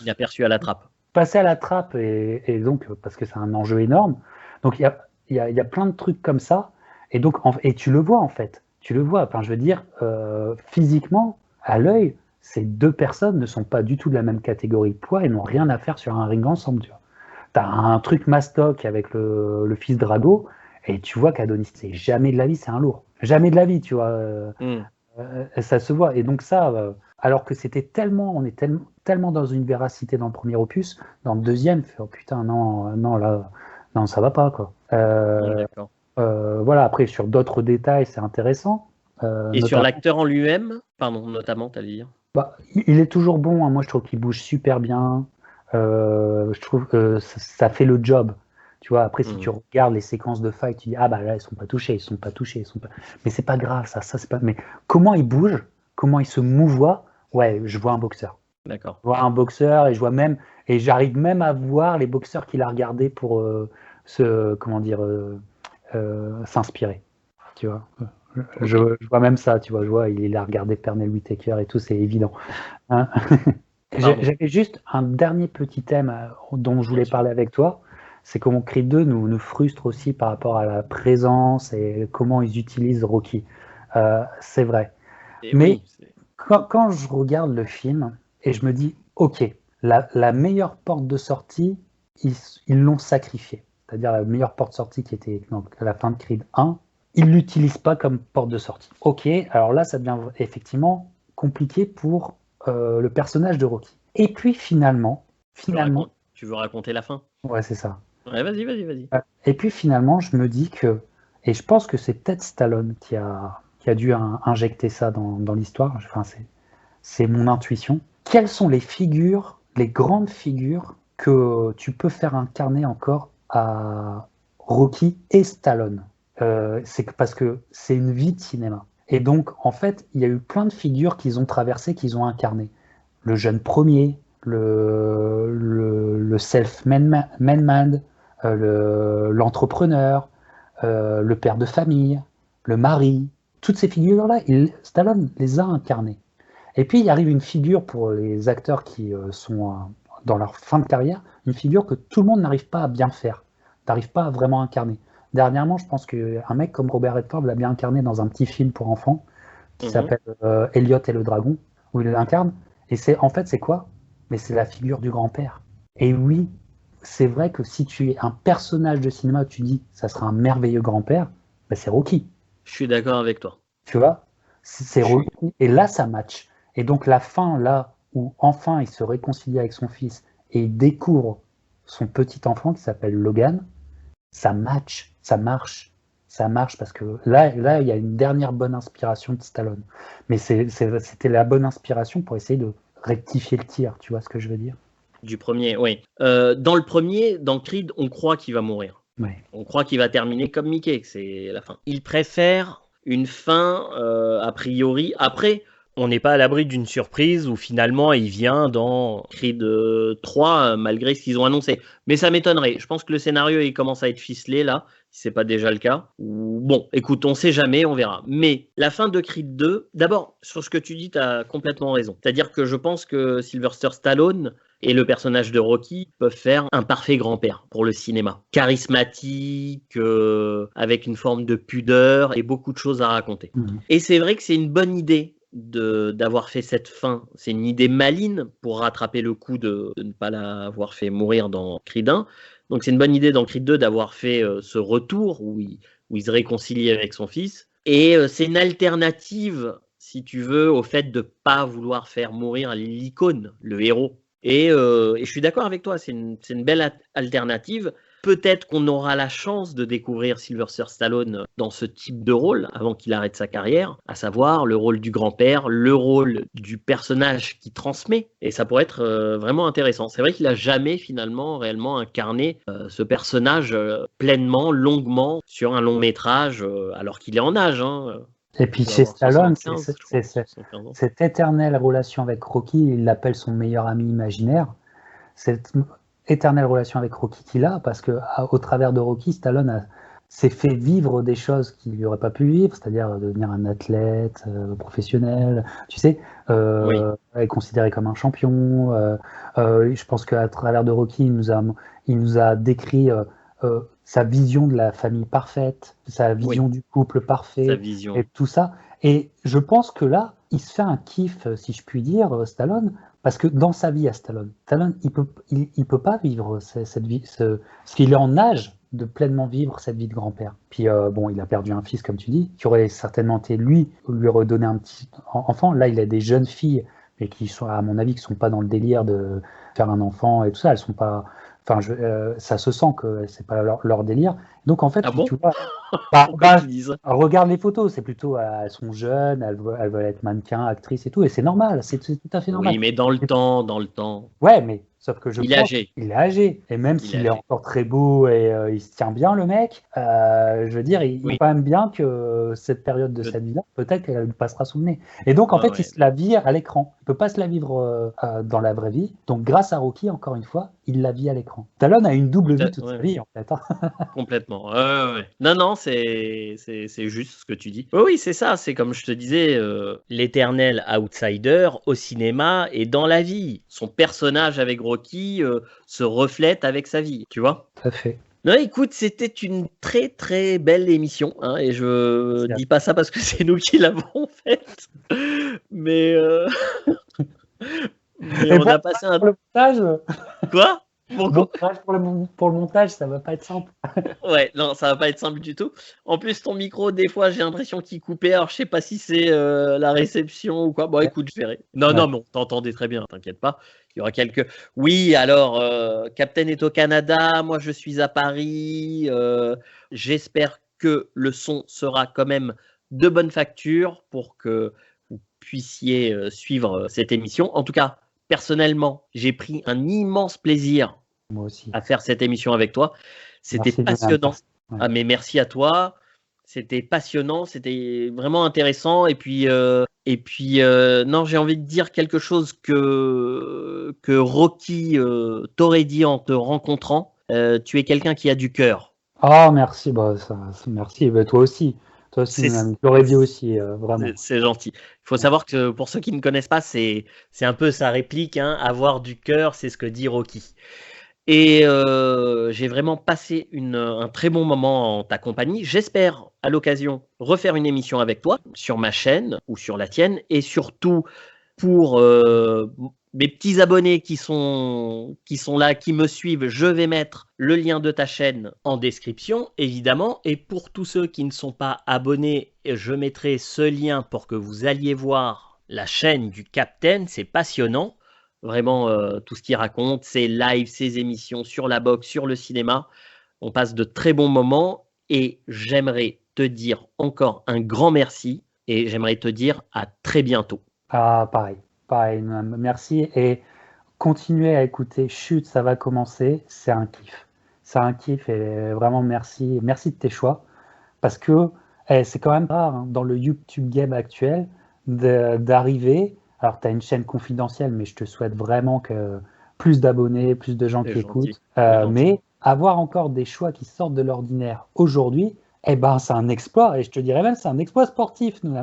Inaperçu à la trappe. Passé à la trappe et donc parce que c'est un enjeu énorme. Donc il y a plein de trucs comme ça. Et donc, et tu le vois en fait. Tu le vois. Enfin, je veux dire, physiquement, à l'œil, ces deux personnes ne sont pas du tout de la même catégorie de poids et n'ont rien à faire sur un ring ensemble. Tu vois. T'as un truc mastoc avec le fils Drago et tu vois qu'Adonis, c'est jamais de la vie, c'est un lourd. Jamais de la vie, tu vois. Ça se voit. Et donc ça, alors que c'était tellement, on est tellement dans une véracité dans le premier opus, dans le deuxième, oh putain, non, là, non, ça va pas, quoi. D'accord. Voilà, après, sur d'autres détails, c'est intéressant. Et sur l'acteur en lui-même, pardon, notamment, t'allais dire. Bah, il est toujours bon, hein. Moi, je trouve qu'il bouge super bien. Je trouve que ça fait le job. Tu vois, après, si tu regardes les séquences de fight, tu dis, ah bah là, ils sont pas touchés. Mais c'est pas grave, ça c'est pas. Mais comment il bouge, comment il se mouvoie, ouais, je vois un boxeur. D'accord. Je vois un boxeur et je vois même, et j'arrive même à voir les boxeurs qu'il a regardés pour s'inspirer. Tu vois. Okay. Je vois même ça, tu vois, il a regardé Pernell Whitaker et tout, c'est évident. Hein. J'avais juste un dernier petit thème dont je voulais parler avec toi, c'est comment Creed 2 nous frustre aussi par rapport à la présence et comment ils utilisent Rocky. C'est vrai. Et mais oui, quand je regarde le film et je me dis, ok, la meilleure porte de sortie, ils l'ont sacrifiée. C'est-à-dire la meilleure porte de sortie qui était donc, à la fin de Creed 1, ils ne l'utilisent pas comme porte de sortie. Ok, alors là, ça devient effectivement compliqué pour le personnage de Rocky. Et puis finalement... Tu veux raconter la fin? Ouais, c'est ça. Ouais, vas-y. Et puis finalement, je me dis que... Et je pense que c'est peut-être Stallone qui a dû injecter ça dans l'histoire. Enfin, c'est mon intuition. Quelles sont les figures, les grandes figures que tu peux faire incarner encore à Rocky et Stallone? C'est parce que c'est une vie de cinéma. Et donc, en fait, il y a eu plein de figures qu'ils ont traversées, qu'ils ont incarnées. Le jeune premier, le self-made man, l'entrepreneur, le père de famille, le mari. Toutes ces figures-là, Stallone les a incarnées. Et puis, il arrive une figure pour les acteurs qui sont dans leur fin de carrière, une figure que tout le monde n'arrive pas à bien faire, n'arrive pas à vraiment incarner. Dernièrement, je pense qu'un mec comme Robert Redford l'a bien incarné dans un petit film pour enfants qui s'appelle Elliot et le dragon, où il l'incarne. Et en fait, c'est quoi? Mais c'est la figure du grand-père. Et oui, c'est vrai que si tu es un personnage de cinéma, tu dis ça sera un merveilleux grand-père, ben c'est Rocky. Je suis d'accord avec toi. Tu vois, c'est Rocky. Et là, ça match. Et donc la fin, là, où enfin il se réconcilie avec son fils et il découvre son petit enfant qui s'appelle Logan, ça match, ça marche parce que là, il y a une dernière bonne inspiration de Stallone. Mais c'était la bonne inspiration pour essayer de rectifier le tir, tu vois ce que je veux dire? Du premier, oui. Dans le premier, dans Creed, on croit qu'il va mourir. Ouais. On croit qu'il va terminer comme Mickey, que c'est la fin. Il préfère une fin a priori. Après, on n'est pas à l'abri d'une surprise où finalement il vient dans Creed 3 malgré ce qu'ils ont annoncé. Mais ça m'étonnerait. Je pense que le scénario il commence à être ficelé là, si c'est pas déjà le cas. Bon, écoute, on sait jamais, on verra. Mais la fin de Creed 2, d'abord, sur ce que tu dis, tu as complètement raison. C'est-à-dire que je pense que Sylvester Stallone et le personnage de Rocky peuvent faire un parfait grand-père pour le cinéma. Charismatique, avec une forme de pudeur et beaucoup de choses à raconter. Et c'est vrai que c'est une bonne idée d'avoir fait cette fin. C'est une idée maligne pour rattraper le coup de ne pas l'avoir fait mourir dans Creed 1. Donc c'est une bonne idée dans Creed 2 d'avoir fait ce retour où il se réconcilie avec son fils. Et c'est une alternative, si tu veux, au fait de ne pas vouloir faire mourir l'icône, le héros. Et je suis d'accord avec toi, c'est une belle alternative. Peut-être qu'on aura la chance de découvrir Sylvester Stallone dans ce type de rôle avant qu'il arrête sa carrière, à savoir le rôle du grand-père, le rôle du personnage qui transmet. Et ça pourrait être vraiment intéressant. C'est vrai qu'il n'a jamais finalement réellement incarné ce personnage pleinement, longuement, sur un long métrage, alors qu'il est en âge. Hein. Et puis chez Stallone, cette éternelle relation avec Rocky, il l'appelle son meilleur ami imaginaire. Cette éternelle relation avec Rocky qu'il a, parce que au travers de Rocky, Stallone s'est fait vivre des choses qu'il n'aurait pas pu vivre, c'est-à-dire devenir un athlète professionnel, tu sais, est considéré comme un champion. Je pense qu'à travers de Rocky, il nous a décrit sa vision de la famille parfaite, sa vision du couple Sa parfait, vision. et tout ça. Et je pense que là, il se fait un kiff, si je puis dire, Stallone, parce que dans sa vie à Stallone, il peut pas vivre cette vie, parce qu'il est en âge de pleinement vivre cette vie de grand-père. Puis bon, il a perdu un fils, comme tu dis, qui aurait certainement été lui redonner un petit enfant. Là, il a des jeunes filles, mais qui sont, à mon avis, qui sont pas dans le délire de faire un enfant et tout ça. Elles sont pas. Enfin, ça se sent que c'est pas leur délire. Donc en fait, Ah bon tu vois, Pourquoi tu dis ça? regarde les photos, c'est plutôt, elles sont jeunes, elles veulent être mannequins, actrices et tout, et c'est normal, c'est tout à fait normal. Oui, mais dans le temps. Ouais, mais sauf que je Il est pense âgé. qu'il est âgé, et même Il est s'il est âgé. encore très beau et il se tient bien, le mec, je veux dire, il Oui. est quand même bien que cette période de Je- cette vie-là, peut-être qu'elle lui passera sous le nez. Et donc, en Ouais, fait, ouais. il se la vit à l'écran. Il peut pas se la vivre dans la vraie vie. Donc, grâce à Rocky, encore une fois, il la vit à l'écran. Stallone a une double vie toute Ouais. sa vie, en fait. Hein. Complètement. Ouais. Non, c'est juste ce que tu dis. Oui, c'est ça. C'est comme je te disais, l'éternel outsider au cinéma et dans la vie. Son personnage avec Rocky se reflète avec sa vie, tu vois. Tout à fait. Non, écoute, c'était une très très belle émission, hein, et je Merci. dis pas ça parce que c'est nous qui l'avons faite, mais, mais Et on bon a passé un... pour le montage, Quoi? bon courage pour le montage, ça va pas être simple. Ouais, non, ça va pas être simple du tout. En plus, ton micro, des fois, j'ai l'impression qu'il coupait. Alors, je sais pas si c'est la réception ou quoi. Bon, écoute, je verrai. Non, mais on t'entendait très bien, t'inquiète pas. Il y aura quelques. Oui, alors, Captain est au Canada. Moi, je suis à Paris. J'espère que le son sera quand même de bonne facture pour que vous puissiez suivre cette émission. En tout cas, personnellement, j'ai pris un immense plaisir Moi aussi. à faire cette émission avec toi. C'était Merci, passionnant. ouais. Ah, mais merci à toi. C'était passionnant, c'était vraiment intéressant. Et puis, non, j'ai envie de dire quelque chose que Rocky t'aurait dit en te rencontrant. Tu es quelqu'un qui a du cœur. Ah, merci, merci. Bah, toi aussi, C'est- je l'aurais dit aussi, vraiment. C'est gentil. Il faut savoir que pour ceux qui ne connaissent pas, c'est un peu sa réplique, hein, avoir du cœur, c'est ce que dit Rocky. Et j'ai vraiment passé un très bon moment en ta compagnie. J'espère à l'occasion refaire une émission avec toi sur ma chaîne ou sur la tienne. Et surtout pour mes petits abonnés qui sont là, qui me suivent, je vais mettre le lien de ta chaîne en description, évidemment. Et pour tous ceux qui ne sont pas abonnés, je mettrai ce lien pour que vous alliez voir la chaîne du Captain. C'est passionnant. Vraiment, tout ce qu'il raconte, ses lives, ses émissions sur la boxe, sur le cinéma. On passe de très bons moments et j'aimerais te dire encore un grand merci et j'aimerais te dire à très bientôt. Ah, pareil, merci. Et continuez à écouter Chute, ça va commencer. C'est un kiff et vraiment merci de tes choix. Parce que c'est quand même rare hein, dans le YouTube game actuel d'arriver. Alors, tu as une chaîne confidentielle, mais je te souhaite vraiment que plus d'abonnés, plus de gens C'est qui gentil, écoutent. c'est gentil. Mais avoir encore des choix qui sortent de l'ordinaire aujourd'hui, c'est un exploit. Et je te dirais même, c'est un exploit sportif, nous.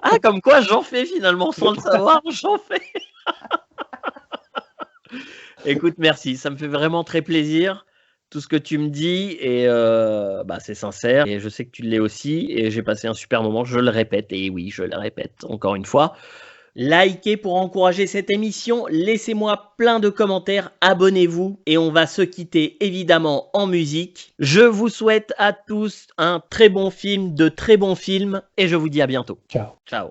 Ah, comme quoi j'en fais finalement sans le savoir, j'en fais. Écoute, merci, ça me fait vraiment très plaisir. Tout ce que tu me dis et c'est sincère et je sais que tu l'es aussi et j'ai passé un super moment, je le répète et oui, je le répète encore une fois. Likez pour encourager cette émission, laissez-moi plein de commentaires, abonnez-vous et on va se quitter évidemment en musique. Je vous souhaite à tous un très bon film, de très bons films et je vous dis à bientôt. Ciao. Ciao.